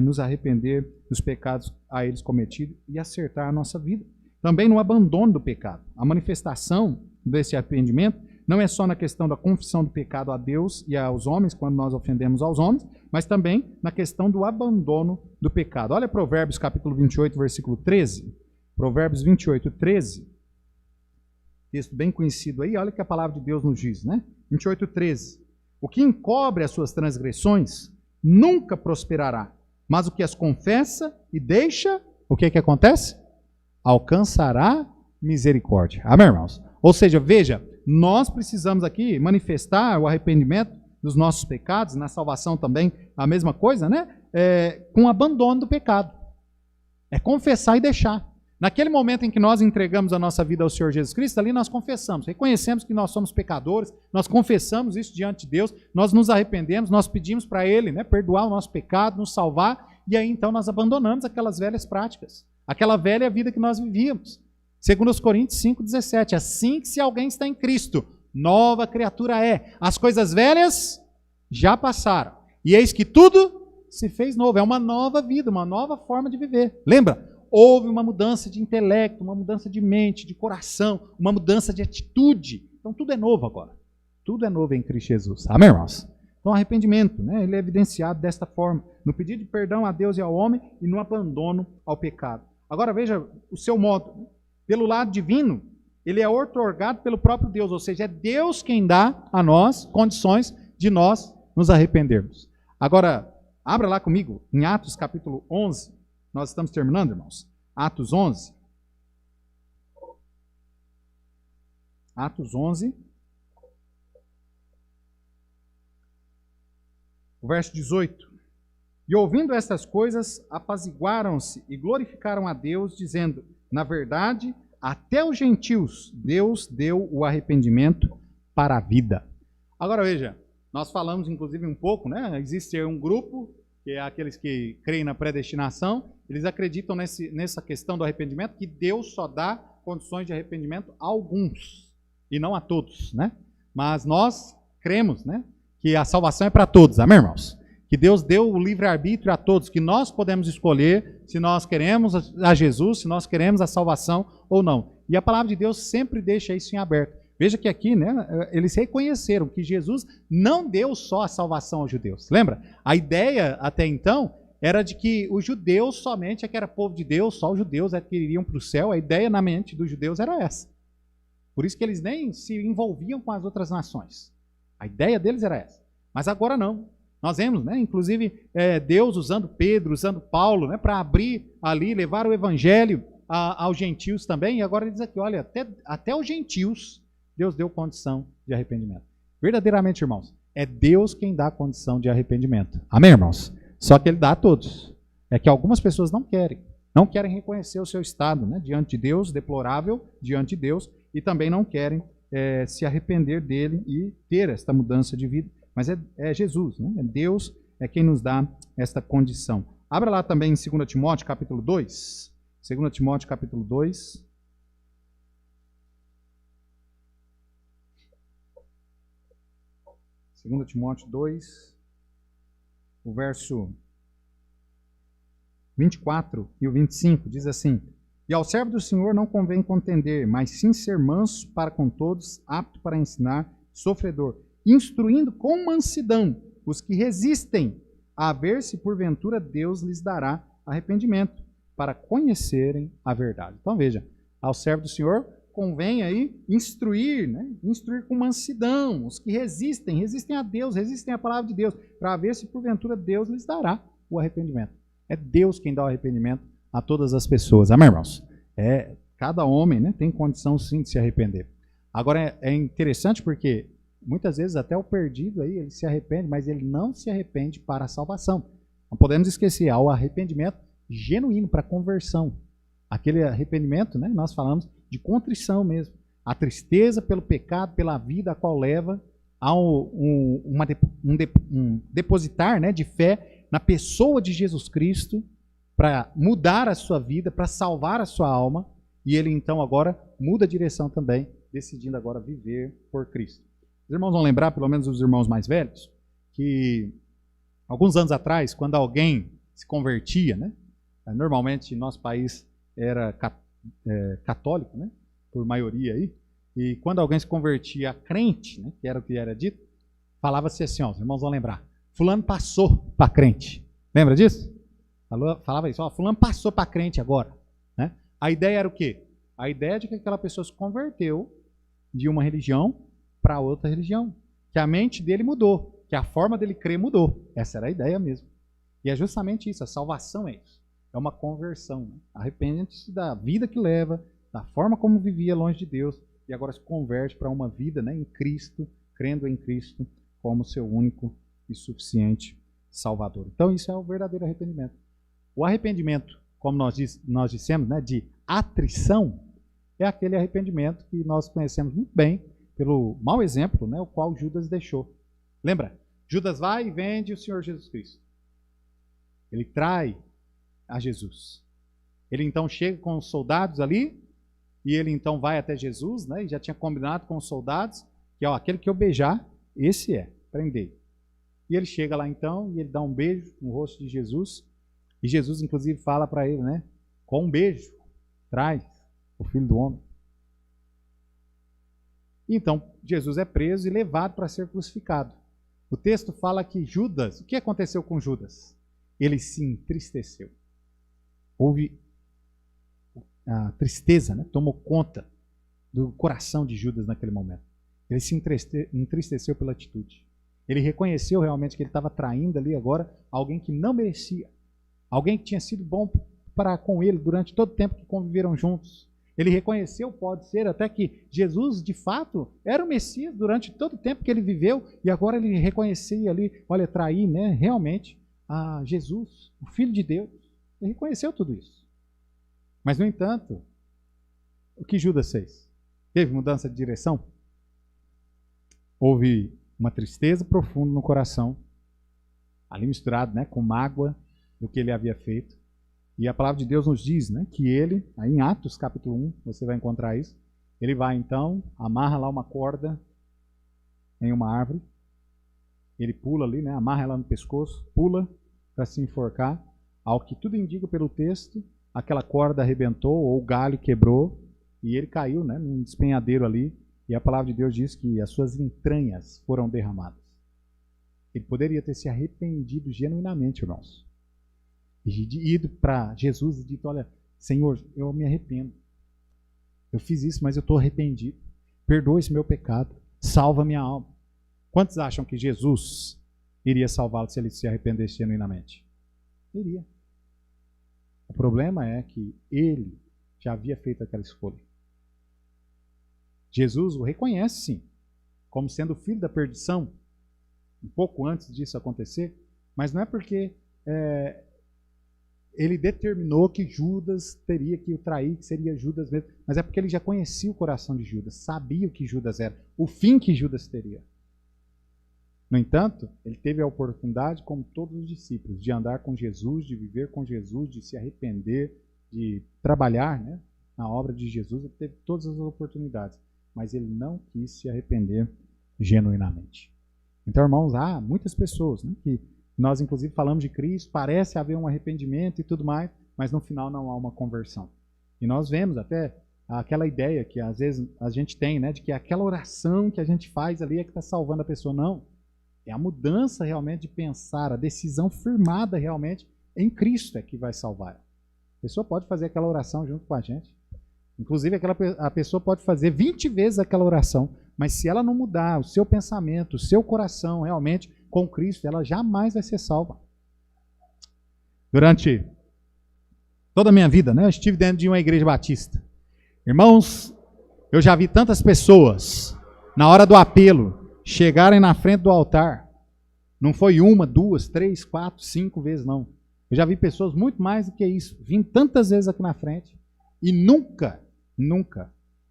nos arrepender dos pecados a eles cometidos e acertar a nossa vida. Também no abandono do pecado. A manifestação desse arrependimento não é só na questão da confissão do pecado a Deus e aos homens, quando nós ofendemos aos homens, mas também na questão do abandono do pecado. Olha Provérbios capítulo 28, versículo 13. Provérbios 28, 13. Texto bem conhecido aí, olha o que a palavra de Deus nos diz, né? 28, 13. O que encobre as suas transgressões nunca prosperará, mas o que as confessa e deixa, o que acontece? Alcançará misericórdia. Amém, irmãos? Ou seja, veja, nós precisamos aqui manifestar o arrependimento dos nossos pecados, na salvação também a mesma coisa, né? Com abandono do pecado. É confessar e deixar. Naquele momento em que nós entregamos a nossa vida ao Senhor Jesus Cristo, ali nós confessamos, reconhecemos que nós somos pecadores, nós confessamos isso diante de Deus, nós nos arrependemos, nós pedimos para Ele, né, perdoar o nosso pecado, nos salvar, e aí então nós abandonamos aquelas velhas práticas, aquela velha vida que nós vivíamos. Segundo os Coríntios 5,17, assim que se alguém está em Cristo, nova criatura é. As coisas velhas já passaram, e eis que tudo se fez novo. É uma nova vida, uma nova forma de viver. Lembra? Houve uma mudança de intelecto, uma mudança de mente, de coração, uma mudança de atitude. Então tudo é novo agora. Tudo é novo em Cristo Jesus. Amém, irmãos? Então o arrependimento, né, ele é evidenciado desta forma, no pedido de perdão a Deus e ao homem e no abandono ao pecado. Agora veja o seu modo. Pelo lado divino, ele é outorgado pelo próprio Deus, ou seja, é Deus quem dá a nós condições de nós nos arrependermos. Agora, abra lá comigo em Atos capítulo 11. Nós estamos terminando, irmãos. Atos 11. Atos 11. O verso 18. E ouvindo estas coisas, apaziguaram-se e glorificaram a Deus, dizendo, na verdade, até os gentios, Deus deu o arrependimento para a vida. Agora veja, nós falamos inclusive um pouco, né? Existe um grupo, que é aqueles que creem na predestinação, eles acreditam nessa questão do arrependimento, que Deus só dá condições de arrependimento a alguns, e não a todos, né? Mas nós cremos, né, que a salvação é para todos, amém, irmãos? Que Deus deu o livre-arbítrio a todos, que nós podemos escolher se nós queremos a Jesus, se nós queremos a salvação ou não. E a palavra de Deus sempre deixa isso em aberto. Veja que aqui, né, eles reconheceram que Jesus não deu só a salvação aos judeus. Lembra? A ideia até então era de que os judeus somente é que era povo de Deus, só os judeus é que iriam para o céu. A ideia na mente dos judeus era essa. Por isso que eles nem se envolviam com as outras nações. A ideia deles era essa. Mas agora não. Nós vemos, né, inclusive, Deus usando Pedro, usando Paulo, né, para abrir ali, levar o evangelho aos gentios também. E agora ele diz aqui, olha, até os gentios Deus deu condição de arrependimento. Verdadeiramente, irmãos, é Deus quem dá condição de arrependimento. Amém, irmãos? Só que Ele dá a todos. É que algumas pessoas não querem reconhecer o seu estado, né, diante de Deus, deplorável diante de Deus, e também não querem se arrepender dele e ter esta mudança de vida. Mas é Jesus, né? É Deus é quem nos dá esta condição. Abra lá também em 2 Timóteo, capítulo 2. 2 Timóteo, capítulo 2. 2 Timóteo 2, o verso 24 e o 25, diz assim: E ao servo do Senhor não convém contender, mas sim ser manso para com todos, apto para ensinar, sofredor, instruindo com mansidão os que resistem, a ver se porventura Deus lhes dará arrependimento, para conhecerem a verdade. Então veja, ao servo do Senhor convém aí instruir, né? Instruir com mansidão os que resistem a Deus, resistem à palavra de Deus, para ver se porventura Deus lhes dará o arrependimento. É Deus quem dá o arrependimento a todas as pessoas. Amém, irmãos? Cada homem, né, tem condição sim de se arrepender. Agora é interessante porque muitas vezes até o perdido aí, ele se arrepende, mas ele não se arrepende para a salvação. Não podemos esquecer, há o arrependimento genuíno para conversão. Aquele arrependimento, né, nós falamos de contrição mesmo. A tristeza pelo pecado, pela vida a qual leva a um depositar, né, de fé na pessoa de Jesus Cristo para mudar a sua vida, para salvar a sua alma E ele então agora muda a direção também, decidindo agora viver por Cristo. Os irmãos vão lembrar, pelo menos os irmãos mais velhos, que alguns anos atrás, quando alguém se convertia, né? Normalmente nosso país era católico, né? Por maioria aí, e quando alguém se convertia a crente, né? Que era o que era dito, falava-se assim, ó, os irmãos vão lembrar, fulano passou para crente. Lembra disso? Falava isso, ó, fulano passou para crente agora. Né? A ideia era o quê? A ideia de que aquela pessoa se converteu de uma religião para outra religião. Que a mente dele mudou, que a forma dele crer mudou. Essa era a ideia mesmo. E é justamente isso, a salvação é isso. É uma conversão. Né? Arrepende-se da vida que leva, da forma como vivia longe de Deus, e agora se converte para uma vida, né, em Cristo, crendo em Cristo como seu único e suficiente Salvador. Então isso é o verdadeiro arrependimento. O arrependimento, como nós dissemos, né, de atrição, é aquele arrependimento que nós conhecemos muito bem pelo mau exemplo, né, o qual Judas deixou. Lembra? Judas vai e vende o Senhor Jesus Cristo. Ele trai a Jesus. Ele então chega com os soldados ali, e ele então vai até Jesus, né, e já tinha combinado com os soldados, que ó, aquele que eu beijar, esse é, prendei. E ele chega lá então, e ele dá um beijo no rosto de Jesus, e Jesus inclusive fala para ele, né, com um beijo, traz o Filho do Homem. Então, Jesus é preso e levado para ser crucificado. O texto fala que Judas, o que aconteceu com Judas? Ele se entristeceu. Houve a tristeza, né? Tomou conta do coração de Judas naquele momento. Ele se entristeceu pela atitude. Ele reconheceu realmente que ele estava traindo ali agora alguém que não merecia. Alguém que tinha sido bom para com ele durante todo o tempo que conviveram juntos. Ele reconheceu, pode ser, até que Jesus, de fato, era o Messias durante todo o tempo que ele viveu, e agora ele reconhecia ali, olha, trair, né, realmente, a Jesus, o Filho de Deus. Ele reconheceu tudo isso. Mas, no entanto, o que Judas fez? Teve mudança de direção? Houve uma tristeza profunda no coração, ali misturado, né, com mágoa do que ele havia feito. E a palavra de Deus nos diz, né, que ele, aí em Atos capítulo 1, você vai encontrar isso, ele vai então, amarra lá uma corda em uma árvore, ele pula ali, né, amarra ela no pescoço, pula para se enforcar, ao que tudo indica pelo texto, aquela corda arrebentou ou o galho quebrou e ele caiu, né, num despenhadeiro ali, e a palavra de Deus diz que as suas entranhas foram derramadas. Ele poderia ter se arrependido genuinamente, irmãos. E ido para Jesus e dito, olha, Senhor, eu me arrependo. Eu fiz isso, mas eu estou arrependido. Perdoa esse meu pecado. Salva minha alma. Quantos acham que Jesus iria salvá-lo se ele se arrependesse genuinamente? Iria. O problema é que ele já havia feito aquela escolha. Jesus o reconhece, sim, como sendo filho da perdição, um pouco antes disso acontecer, mas não é porque ele determinou que Judas teria que o trair, que seria Judas mesmo, mas é porque ele já conhecia o coração de Judas, sabia o que Judas era, o fim que Judas teria. No entanto, ele teve a oportunidade, como todos os discípulos, de andar com Jesus, de viver com Jesus, de se arrepender, de trabalhar, né, na obra de Jesus. Ele teve todas as oportunidades, mas ele não quis se arrepender genuinamente. Então, irmãos, há muitas pessoas, né, que nós, inclusive, falamos de Cristo, parece haver um arrependimento e tudo mais, mas no final não há uma conversão. E nós vemos até aquela ideia que às vezes a gente tem, né, de que aquela oração que a gente faz ali é que está salvando a pessoa. Não. É a mudança realmente de pensar, a decisão firmada realmente em Cristo é que vai salvar. A pessoa pode fazer aquela oração junto com a gente. Inclusive, a pessoa pode fazer 20 vezes aquela oração, mas se ela não mudar o seu pensamento, o seu coração realmente com Cristo, ela jamais vai ser salva. Durante toda a minha vida, né, eu estive dentro de uma igreja batista. Irmãos, eu já vi tantas pessoas, na hora do apelo, chegarem na frente do altar. Não foi uma, duas, três, quatro, 5 vezes, não. Eu já vi pessoas muito mais do que isso, vindo tantas vezes aqui na frente, e nunca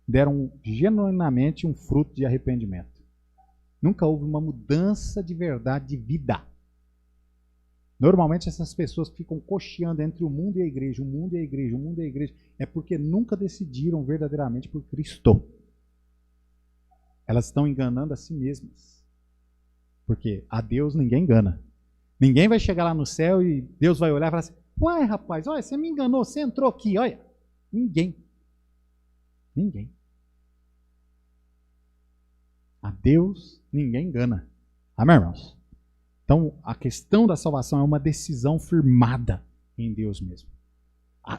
deram genuinamente um fruto de arrependimento. Nunca houve uma mudança de verdade de vida. Normalmente essas pessoas ficam cocheando entre o mundo e a igreja, o mundo e a igreja, o mundo e a igreja, é porque nunca decidiram verdadeiramente por Cristo. Elas estão enganando a si mesmas. Porque a Deus ninguém engana. Ninguém vai chegar lá no céu e Deus vai olhar e falar assim, uai rapaz, olha, você me enganou, você entrou aqui, olha. Ninguém. Ninguém. A Deus ninguém engana. Amém, irmãos? Então, a questão da salvação é uma decisão firmada em Deus mesmo.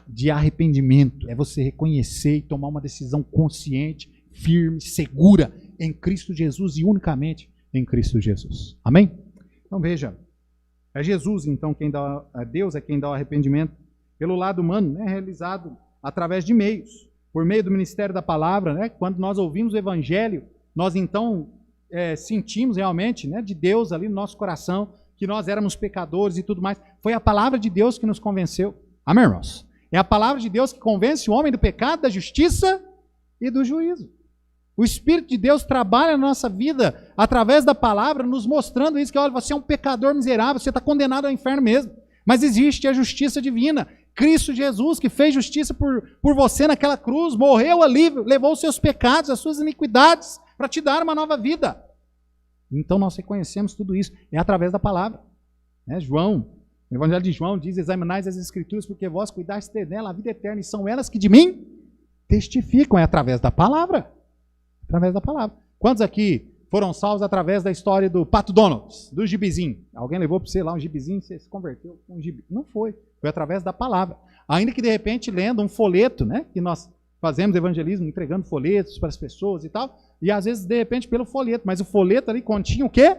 De arrependimento. É você reconhecer e tomar uma decisão consciente, firme, segura em Cristo Jesus e unicamente em Cristo Jesus. Amém? Então veja, é Jesus então quem dá, Deus é quem dá o arrependimento pelo lado humano, né, realizado através de meios, por meio do ministério da palavra, né, quando nós ouvimos o evangelho, nós então sentimos realmente, né, de Deus ali no nosso coração, que nós éramos pecadores e tudo mais. Foi a palavra de Deus que nos convenceu. Amém, irmãos? É a palavra de Deus que convence o homem do pecado, da justiça e do juízo. O Espírito de Deus trabalha na nossa vida através da palavra, nos mostrando isso, que olha, você é um pecador miserável, você está condenado ao inferno mesmo. Mas existe a justiça divina. Cristo Jesus, que fez justiça por você naquela cruz, morreu ali, levou os seus pecados, as suas iniquidades, para te dar uma nova vida. Então nós reconhecemos tudo isso, é através da palavra. Né? João, o Evangelho de João diz, examinais as Escrituras, porque vós cuidaste dela a vida eterna, e são elas que de mim testificam, é através da palavra. Através da palavra. Quantos aqui foram salvos através da história do Pato Donald, do gibizinho? Alguém levou para você lá um gibizinho, você se converteu com um gibi? Não foi. Foi através da palavra. Ainda que de repente lendo um folheto, né, que nós fazemos evangelismo entregando folhetos para as pessoas e tal, e às vezes de repente pelo folheto, mas o folheto ali continha o quê?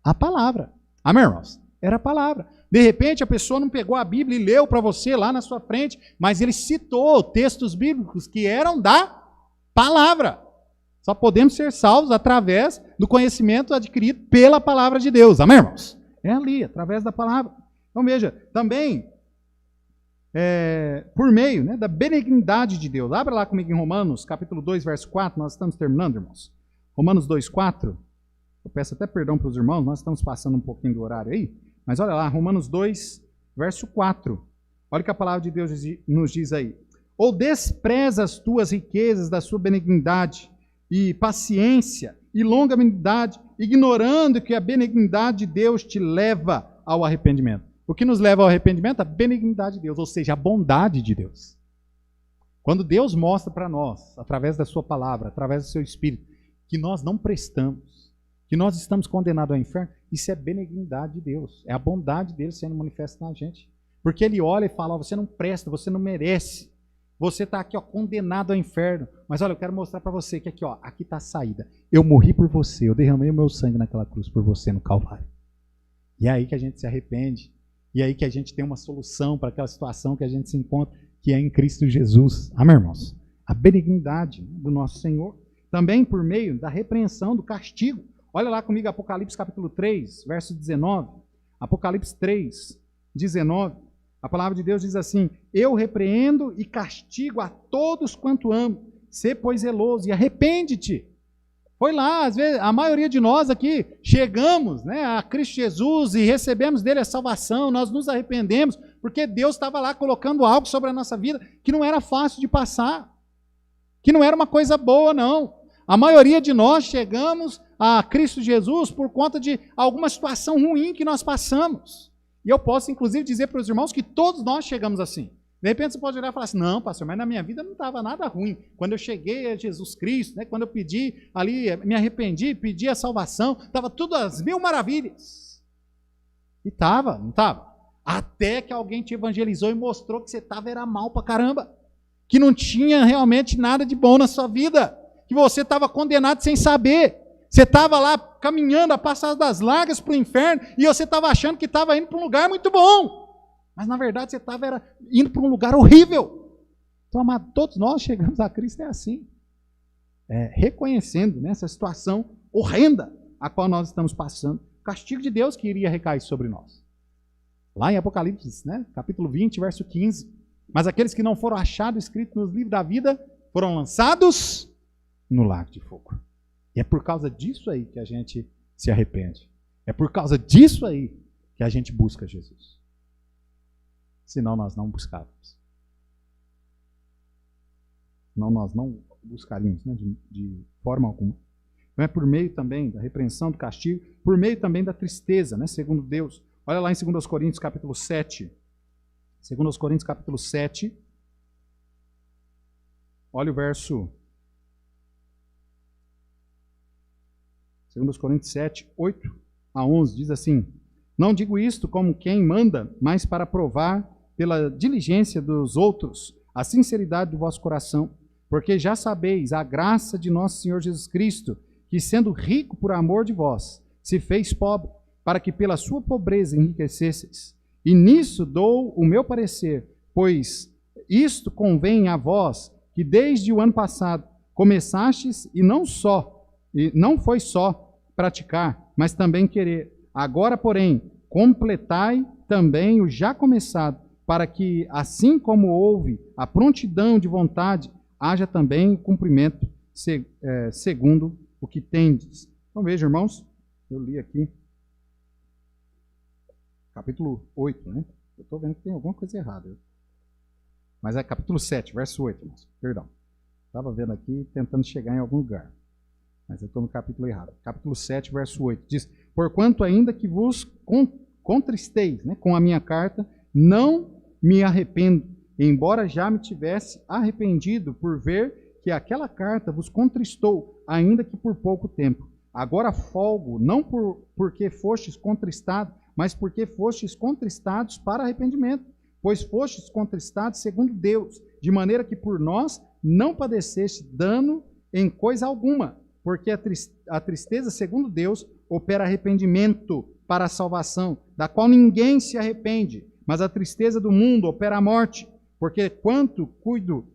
A palavra. Amém, irmãos? Era a palavra. De repente a pessoa não pegou a Bíblia e leu para você lá na sua frente, mas ele citou textos bíblicos que eram da palavra. Só podemos ser salvos através do conhecimento adquirido pela palavra de Deus. Amém, irmãos? É ali, através da palavra. Então veja, também por meio, né, da benignidade de Deus. Abra lá comigo em Romanos, capítulo 2, verso 4. Nós estamos terminando, irmãos. Romanos 2, 4. Eu peço até perdão para os irmãos, nós estamos passando um pouquinho do horário aí. Mas olha lá, Romanos 2, verso 4. Olha o que a palavra de Deus nos diz aí. Ou despreza as tuas riquezas da sua benignidade e paciência e longanimidade, ignorando que a benignidade de Deus te leva ao arrependimento. O que nos leva ao arrependimento? A benignidade de Deus, ou seja, a bondade de Deus. Quando Deus mostra para nós, através da sua palavra, através do seu Espírito, que nós não prestamos, que nós estamos condenados ao inferno, isso é benignidade de Deus, é a bondade dele sendo manifesta na gente. Porque ele olha e fala, você não presta, você não merece, você está aqui, ó, condenado ao inferno. Mas olha, eu quero mostrar para você que aqui, ó, aqui está a saída. Eu morri por você, eu derramei o meu sangue naquela cruz por você no Calvário. E é aí que a gente se arrepende. E é aí que a gente tem uma solução para aquela situação que a gente se encontra, que é em Cristo Jesus. Amém, irmãos? A benignidade do nosso Senhor. Também por meio da repreensão, do castigo. Olha lá comigo Apocalipse capítulo 3, verso 19. Apocalipse 3, 19. A palavra de Deus diz assim, eu repreendo e castigo a todos quanto amo. Sê, pois, zeloso e arrepende-te. Foi lá, às vezes, a maioria de nós aqui chegamos, né, a Cristo Jesus e recebemos dele a salvação, nós nos arrependemos, porque Deus estava lá colocando algo sobre a nossa vida que não era fácil de passar, que não era uma coisa boa, não. A maioria de nós chegamos a Cristo Jesus por conta de alguma situação ruim que nós passamos. E eu posso, inclusive, dizer para os irmãos que todos nós chegamos assim. De repente você pode olhar e falar assim, não, pastor, mas na minha vida não estava nada ruim. Quando eu cheguei a Jesus Cristo, né, quando eu pedi ali, me arrependi, pedi a salvação, estava tudo às mil maravilhas. E estava, não estava? Até que alguém te evangelizou e mostrou que você estava era mal pra caramba. Que não tinha realmente nada de bom na sua vida. Que você estava condenado sem saber. Você estava lá caminhando a passadas das largas para o inferno e você estava achando que estava indo para um lugar muito bom. Mas na verdade você estava indo para um lugar horrível. Então, amado, todos nós chegamos a Cristo é assim. Reconhecendo, né, essa situação horrenda a qual nós estamos passando. O castigo de Deus que iria recair sobre nós. Lá em Apocalipse, né, capítulo 20, verso 15. Mas aqueles que não foram achados escritos nos livros da vida foram lançados no lago de fogo. E é por causa disso aí que a gente se arrepende. É por causa disso aí que a gente busca Jesus. Senão nós não buscávamos. Senão nós não buscaríamos, né, de forma alguma. Não é por meio também da repreensão, do castigo, por meio também da tristeza, né, segundo Deus. Olha lá em 2 Coríntios capítulo 7. 2 Coríntios capítulo 7. Olha o verso 2 Coríntios 7, 8 a 11, diz assim: Não digo isto como quem manda, mas para provar pela diligência dos outros a sinceridade do vosso coração, porque já sabeis a graça de nosso Senhor Jesus Cristo, que sendo rico por amor de vós, se fez pobre, para que pela sua pobreza enriquecesseis. E nisso dou o meu parecer, pois isto convém a vós, que desde o ano passado começastes e não foi só praticar, mas também querer. Agora, porém, completai também o já começado, para que, assim como houve a prontidão de vontade, haja também o cumprimento segundo o que tendes. Então veja, irmãos, eu li aqui, capítulo 8, né? Eu estou vendo que tem alguma coisa errada. Mas é capítulo 7, verso 8, irmãos. Perdão. Estava vendo aqui, tentando chegar em algum lugar. Mas eu estou no capítulo errado. Capítulo 7, verso 8. Diz: Porquanto ainda que vos contristeis, né, com a minha carta, não me arrependo, embora já me tivesse arrependido por ver que aquela carta vos contristou, ainda que por pouco tempo. Agora folgo, não porque fostes contristados, mas porque fostes contristados para arrependimento, pois fostes contristados segundo Deus, de maneira que por nós não padeceste dano em coisa alguma, porque a tristeza segundo Deus opera arrependimento para a salvação, da qual ninguém se arrepende, mas a tristeza do mundo opera a morte, porque quanto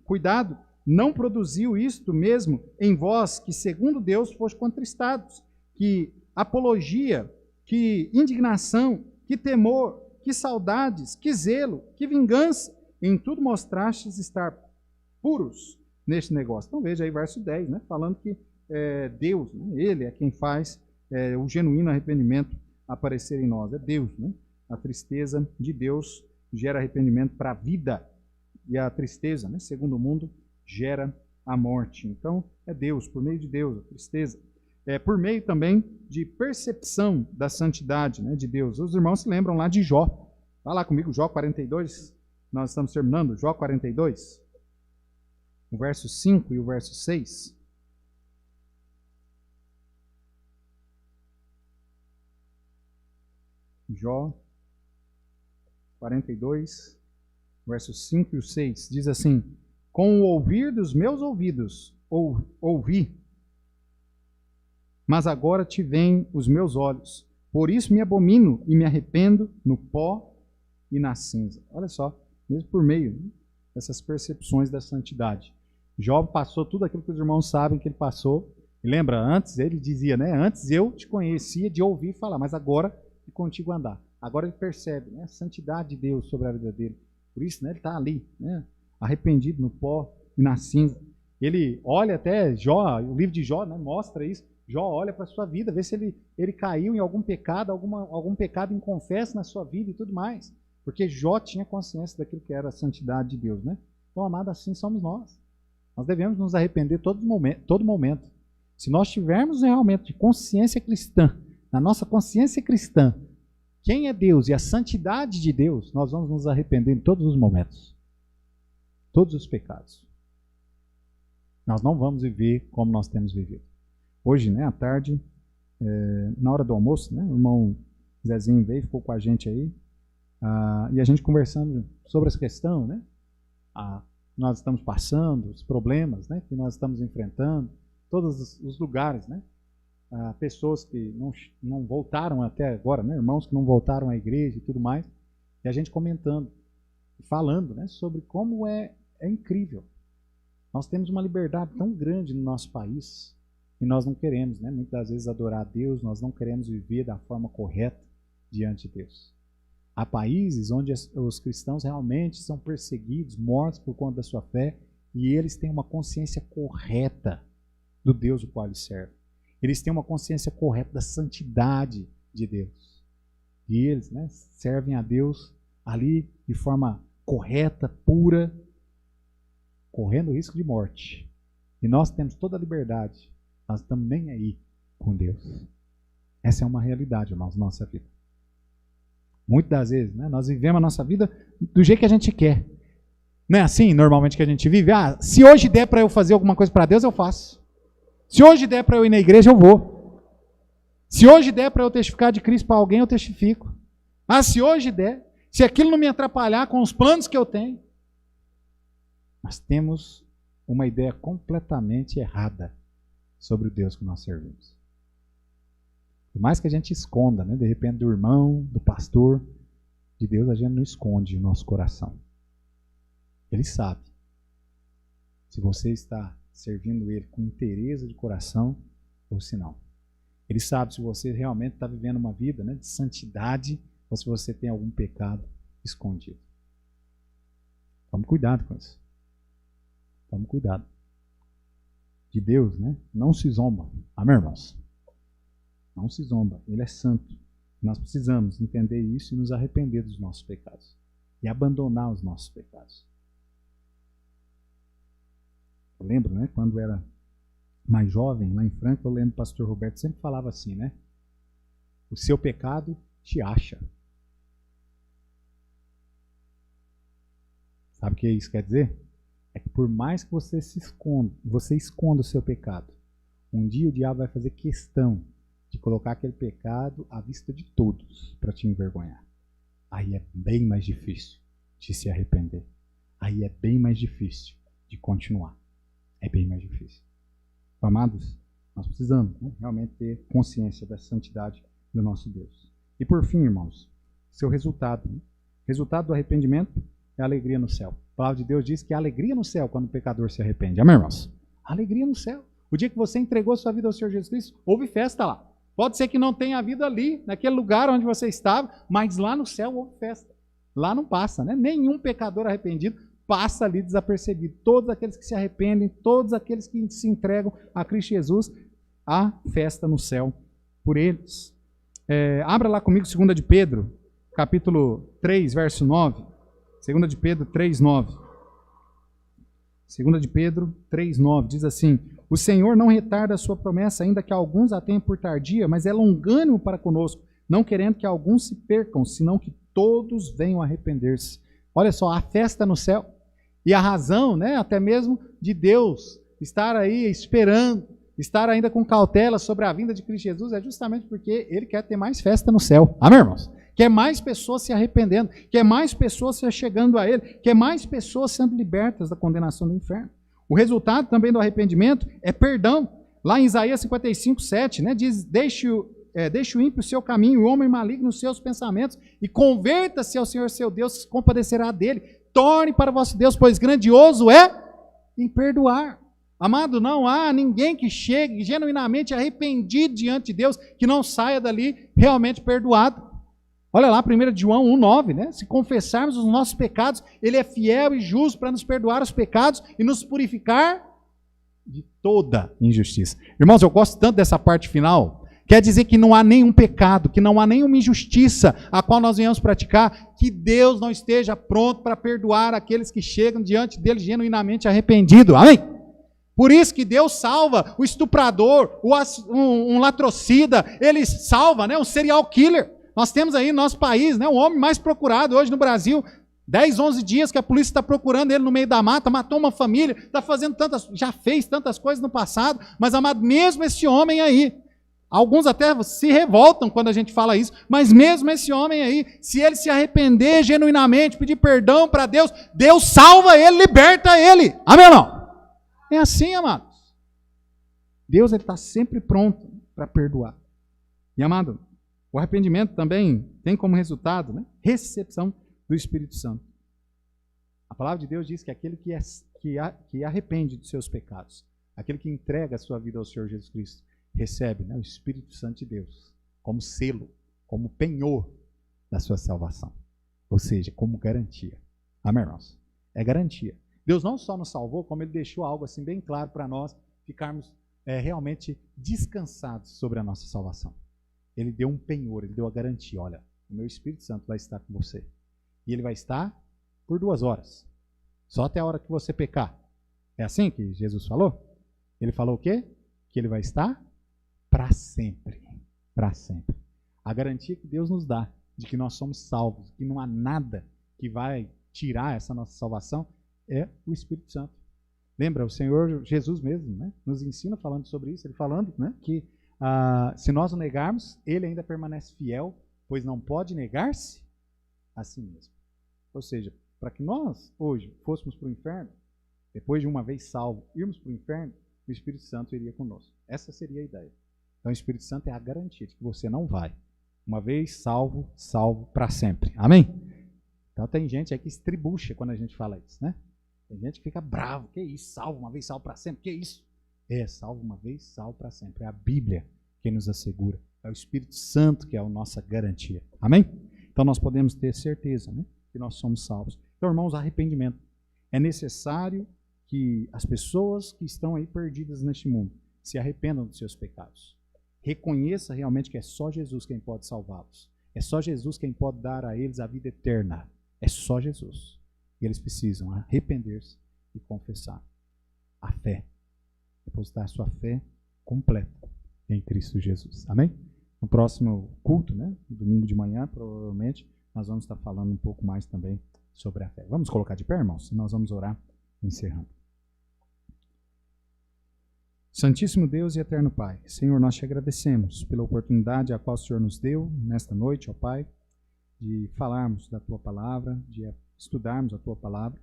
cuidado não produziu isto mesmo em vós, que segundo Deus foste contristados, que apologia, que indignação, que temor, que saudades, que zelo, que vingança, em tudo mostrastes estar puros neste negócio. Então veja aí verso 10, né, falando que Deus, né, Ele é quem faz o genuíno arrependimento aparecer em nós. É Deus, né? A tristeza de Deus gera arrependimento para a vida, e a tristeza, né, segundo o mundo, gera a morte. Então é Deus, por meio de Deus, a tristeza. Por meio também de percepção da santidade, né, de Deus. Os irmãos se lembram lá de Jó. Vai lá comigo, Jó 42. Nós estamos terminando, Jó 42. O verso 5 e o verso 6. Jó 42, versos 5 e 6. Diz assim: Com o ouvir dos meus ouvidos ouvi, mas agora te veem os meus olhos. Por isso me abomino e me arrependo no pó e na cinza. Olha só, mesmo por meio dessas percepções da santidade. Jó passou tudo aquilo que os irmãos sabem que ele passou. E lembra, antes ele dizia, né? Antes eu te conhecia de ouvir falar, mas agora de contigo andar. Agora ele percebe, né, a santidade de Deus sobre a vida dele. Por isso, né, ele está ali, né, arrependido no pó e na cinza. Ele olha até Jó, o livro de Jó, né, mostra isso. Jó olha para a sua vida, vê se ele caiu em algum pecado, algum pecado inconfesso na sua vida e tudo mais. Porque Jó tinha consciência daquilo que era a santidade de Deus, né? Então, amado, assim somos nós. Nós devemos nos arrepender todo momento. Se nós tivermos realmente de consciência cristã, na nossa consciência cristã, quem é Deus e a santidade de Deus, nós vamos nos arrepender em todos os momentos. Todos os pecados. Nós não vamos viver como nós temos vivido. Hoje, né, à tarde, na hora do almoço, né, o irmão Zezinho veio, ficou com a gente aí, e a gente conversando sobre essa questão, né, nós estamos passando, os problemas, né, que nós estamos enfrentando, todos os lugares, né, pessoas que não voltaram até agora, né, irmãos que não voltaram à igreja e tudo mais, e a gente comentando, falando, né, sobre como é incrível. Nós temos uma liberdade tão grande no nosso país, e nós não queremos, né, muitas das vezes adorar a Deus, nós não queremos viver da forma correta diante de Deus. Há países onde os cristãos realmente são perseguidos, mortos por conta da sua fé, e eles têm uma consciência correta do Deus o qual eles servem. Eles têm uma consciência correta da santidade de Deus. E eles, né, servem a Deus ali de forma correta, pura, correndo o risco de morte. E nós temos toda a liberdade. Nós estamos nem aí com Deus. Essa é uma realidade, irmãos, na nossa vida. Muitas das vezes, né, nós vivemos a nossa vida do jeito que a gente quer. Não é assim, normalmente, que a gente vive? Se hoje der para eu fazer alguma coisa para Deus, eu faço. Se hoje der para eu ir na igreja, eu vou. Se hoje der para eu testificar de Cristo para alguém, eu testifico. Se hoje der, se aquilo não me atrapalhar com os planos que eu tenho. Nós temos uma ideia completamente errada sobre o Deus que nós servimos. Por mais que a gente esconda, né, de repente, do irmão, do pastor, de Deus a gente não esconde o nosso coração. Ele sabe se você está servindo Ele com interesse de coração ou se não. Ele sabe se você realmente está vivendo uma vida, né, de santidade ou se você tem algum pecado escondido. Tome cuidado com isso. Tome cuidado. De Deus, né, não se zomba. Amém, irmãos? Não se zomba. Ele é santo. Nós precisamos entender isso e nos arrepender dos nossos pecados. E abandonar os nossos pecados. Eu lembro, né, quando era mais jovem, lá em Franca, eu lembro que o pastor Roberto sempre falava assim, né? O seu pecado te acha. Sabe o que isso quer dizer? É que por mais que você esconda o seu pecado, um dia o diabo vai fazer questão de colocar aquele pecado à vista de todos para te envergonhar. Aí é bem mais difícil de se arrepender. Aí é bem mais difícil de continuar. É bem mais difícil. Amados, nós precisamos, né, realmente ter consciência da santidade do nosso Deus. E por fim, irmãos, seu resultado. Né? Resultado do arrependimento é a alegria no céu. A palavra de Deus diz que há alegria no céu quando o pecador se arrepende. Amém, irmãos? Alegria no céu. O dia que você entregou sua vida ao Senhor Jesus Cristo, houve festa lá. Pode ser que não tenha havido ali, naquele lugar onde você estava, mas lá no céu houve festa. Lá não passa, né? Nenhum pecador arrependido passa ali desapercebido. Todos aqueles que se arrependem, todos aqueles que se entregam a Cristo Jesus, há festa no céu por eles. Abra lá comigo 2 de Pedro, capítulo 3, verso 9. 2 de Pedro 3, 9. 2 de Pedro 3, 9, diz assim: o Senhor não retarda a sua promessa, ainda que alguns a tenham por tardia, mas é longânimo para conosco, não querendo que alguns se percam, senão que todos venham a arrepender-se. Olha só, a festa no céu. E a razão, né, até mesmo de Deus estar aí esperando, estar ainda com cautela sobre a vinda de Cristo Jesus, é justamente porque Ele quer ter mais festa no céu. Amém, irmãos? Quer mais pessoas se arrependendo, quer mais pessoas se chegando a Ele, quer mais pessoas sendo libertas da condenação do inferno. O resultado também do arrependimento é perdão. Lá em Isaías 55, 7, né, diz: deixe o ímpio o seu caminho, o homem maligno os seus pensamentos, e converta-se ao Senhor seu Deus, que se compadecerá dele. Torne para o vosso Deus, pois grandioso é em perdoar. Amado, não há ninguém que chegue genuinamente arrependido diante de Deus, que não saia dali realmente perdoado. Olha lá, 1 João 1,9, né? Se confessarmos os nossos pecados, Ele é fiel e justo para nos perdoar os pecados e nos purificar de toda injustiça. Irmãos, eu gosto tanto dessa parte final. Quer dizer que não há nenhum pecado, que não há nenhuma injustiça a qual nós venhamos praticar, que Deus não esteja pronto para perdoar aqueles que chegam diante dele genuinamente arrependidos. Amém? Por isso que Deus salva o estuprador, um latrocida, Ele salva, né, um serial killer. Nós temos aí no nosso país, né, o homem mais procurado hoje no Brasil, 10, 11 dias que a polícia está procurando ele no meio da mata, matou uma família, está fazendo já fez tantas coisas no passado, mas, amado, mesmo esse homem aí, alguns até se revoltam quando a gente fala isso, mas mesmo esse homem aí, se ele se arrepender genuinamente, pedir perdão para Deus, Deus salva ele, liberta ele. Amém ou não? É assim, amados. Deus está sempre pronto para perdoar. E, amado, o arrependimento também tem como resultado, né, recepção do Espírito Santo. A palavra de Deus diz que aquele que arrepende dos seus pecados, aquele que entrega a sua vida ao Senhor Jesus Cristo, recebe, né, o Espírito Santo de Deus como selo, como penhor da sua salvação. Ou seja, como garantia. Amém, irmãos? É garantia. Deus não só nos salvou, como Ele deixou algo assim bem claro para nós ficarmos realmente descansados sobre a nossa salvação. Ele deu um penhor, Ele deu a garantia. Olha, o meu Espírito Santo vai estar com você. E ele vai estar por 2 horas. Só até a hora que você pecar. É assim que Jesus falou? Ele falou o quê? Que ele vai estar para sempre. Para sempre. A garantia que Deus nos dá de que nós somos salvos, que não há nada que vai tirar essa nossa salvação, é o Espírito Santo. Lembra, o Senhor Jesus mesmo, né, nos ensina falando sobre isso, ele falando, né, que se nós o negarmos, ele ainda permanece fiel, pois não pode negar-se a si mesmo. Ou seja, para que nós hoje fôssemos para o inferno, depois de uma vez salvo, irmos para o inferno, o Espírito Santo iria conosco. Essa seria a ideia. Então o Espírito Santo é a garantia de que você não vai. Uma vez salvo, salvo para sempre. Amém? Então tem gente aí que estribucha quando a gente fala isso, né? Tem gente que fica bravo. Que isso? Salvo uma vez, salvo para sempre? Que isso? É, salvo uma vez, salvo para sempre. É a Bíblia que nos assegura. É o Espírito Santo que é a nossa garantia. Amém? Então nós podemos ter certeza, né, que nós somos salvos. Então, irmãos, arrependimento. É necessário que as pessoas que estão aí perdidas neste mundo se arrependam dos seus pecados. Reconheça realmente que é só Jesus quem pode salvá-los. É só Jesus quem pode dar a eles a vida eterna. É só Jesus. E eles precisam arrepender-se e confessar a fé. Depositar a sua fé completa em Cristo Jesus. Amém? No próximo culto, né, domingo de manhã, provavelmente, nós vamos estar falando um pouco mais também sobre a fé. Vamos colocar de pé, irmãos? E nós vamos orar encerrando. Santíssimo Deus e eterno Pai, Senhor, nós te agradecemos pela oportunidade a qual o Senhor nos deu nesta noite, ó Pai, de falarmos da Tua Palavra, de estudarmos a Tua Palavra.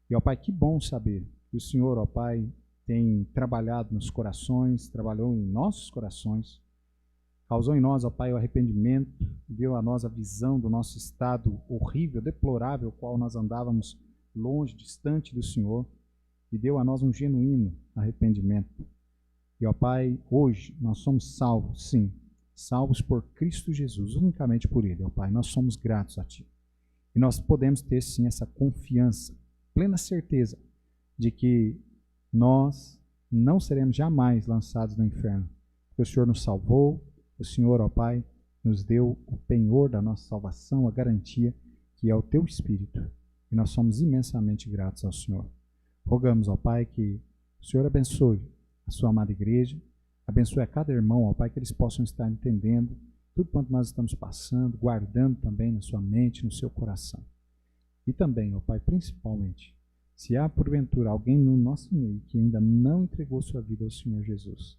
E, ó Pai, que bom saber que o Senhor, ó Pai, tem trabalhado nos corações, trabalhou em nossos corações, causou em nós, ó Pai, o arrependimento, deu a nós a visão do nosso estado horrível, deplorável, o qual nós andávamos longe, distante do Senhor, e deu a nós um genuíno arrependimento. E, ó Pai, hoje nós somos salvos, sim, salvos por Cristo Jesus, unicamente por Ele, ó Pai. Nós somos gratos a Ti. E nós podemos ter, sim, essa confiança, plena certeza de que nós não seremos jamais lançados no inferno. Porque o Senhor nos salvou, o Senhor, ó Pai, nos deu o penhor da nossa salvação, a garantia que é o Teu Espírito. E nós somos imensamente gratos ao Senhor. Rogamos, ó Pai, que o Senhor abençoe a sua amada igreja, abençoe a cada irmão, ó Pai, que eles possam estar entendendo tudo quanto nós estamos passando, guardando também na sua mente, no seu coração. E também, ó Pai, principalmente, se há porventura alguém no nosso meio que ainda não entregou sua vida ao Senhor Jesus,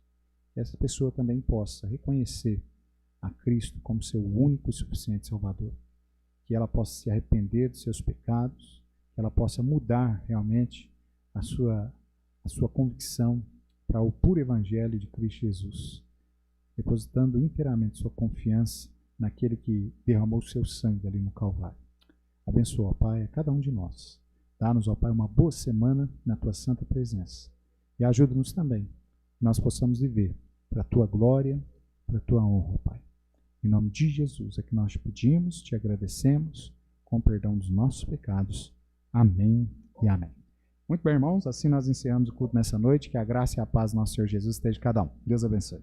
que essa pessoa também possa reconhecer a Cristo como seu único e suficiente Salvador, que ela possa se arrepender dos seus pecados, que ela possa mudar realmente a sua convicção para o puro Evangelho de Cristo Jesus, depositando inteiramente sua confiança naquele que derramou o seu sangue ali no Calvário. Abençoa, ó Pai, a cada um de nós. Dá-nos, ó Pai, uma boa semana na Tua santa presença. E ajuda-nos também, que nós possamos viver para a Tua glória, para a Tua honra, ó Pai. Em nome de Jesus é que nós te pedimos, te agradecemos, com perdão dos nossos pecados. Amém e amém. Muito bem, irmãos, assim nós encerramos o culto nessa noite. Que a graça e a paz do nosso Senhor Jesus esteja com cada um. Deus abençoe.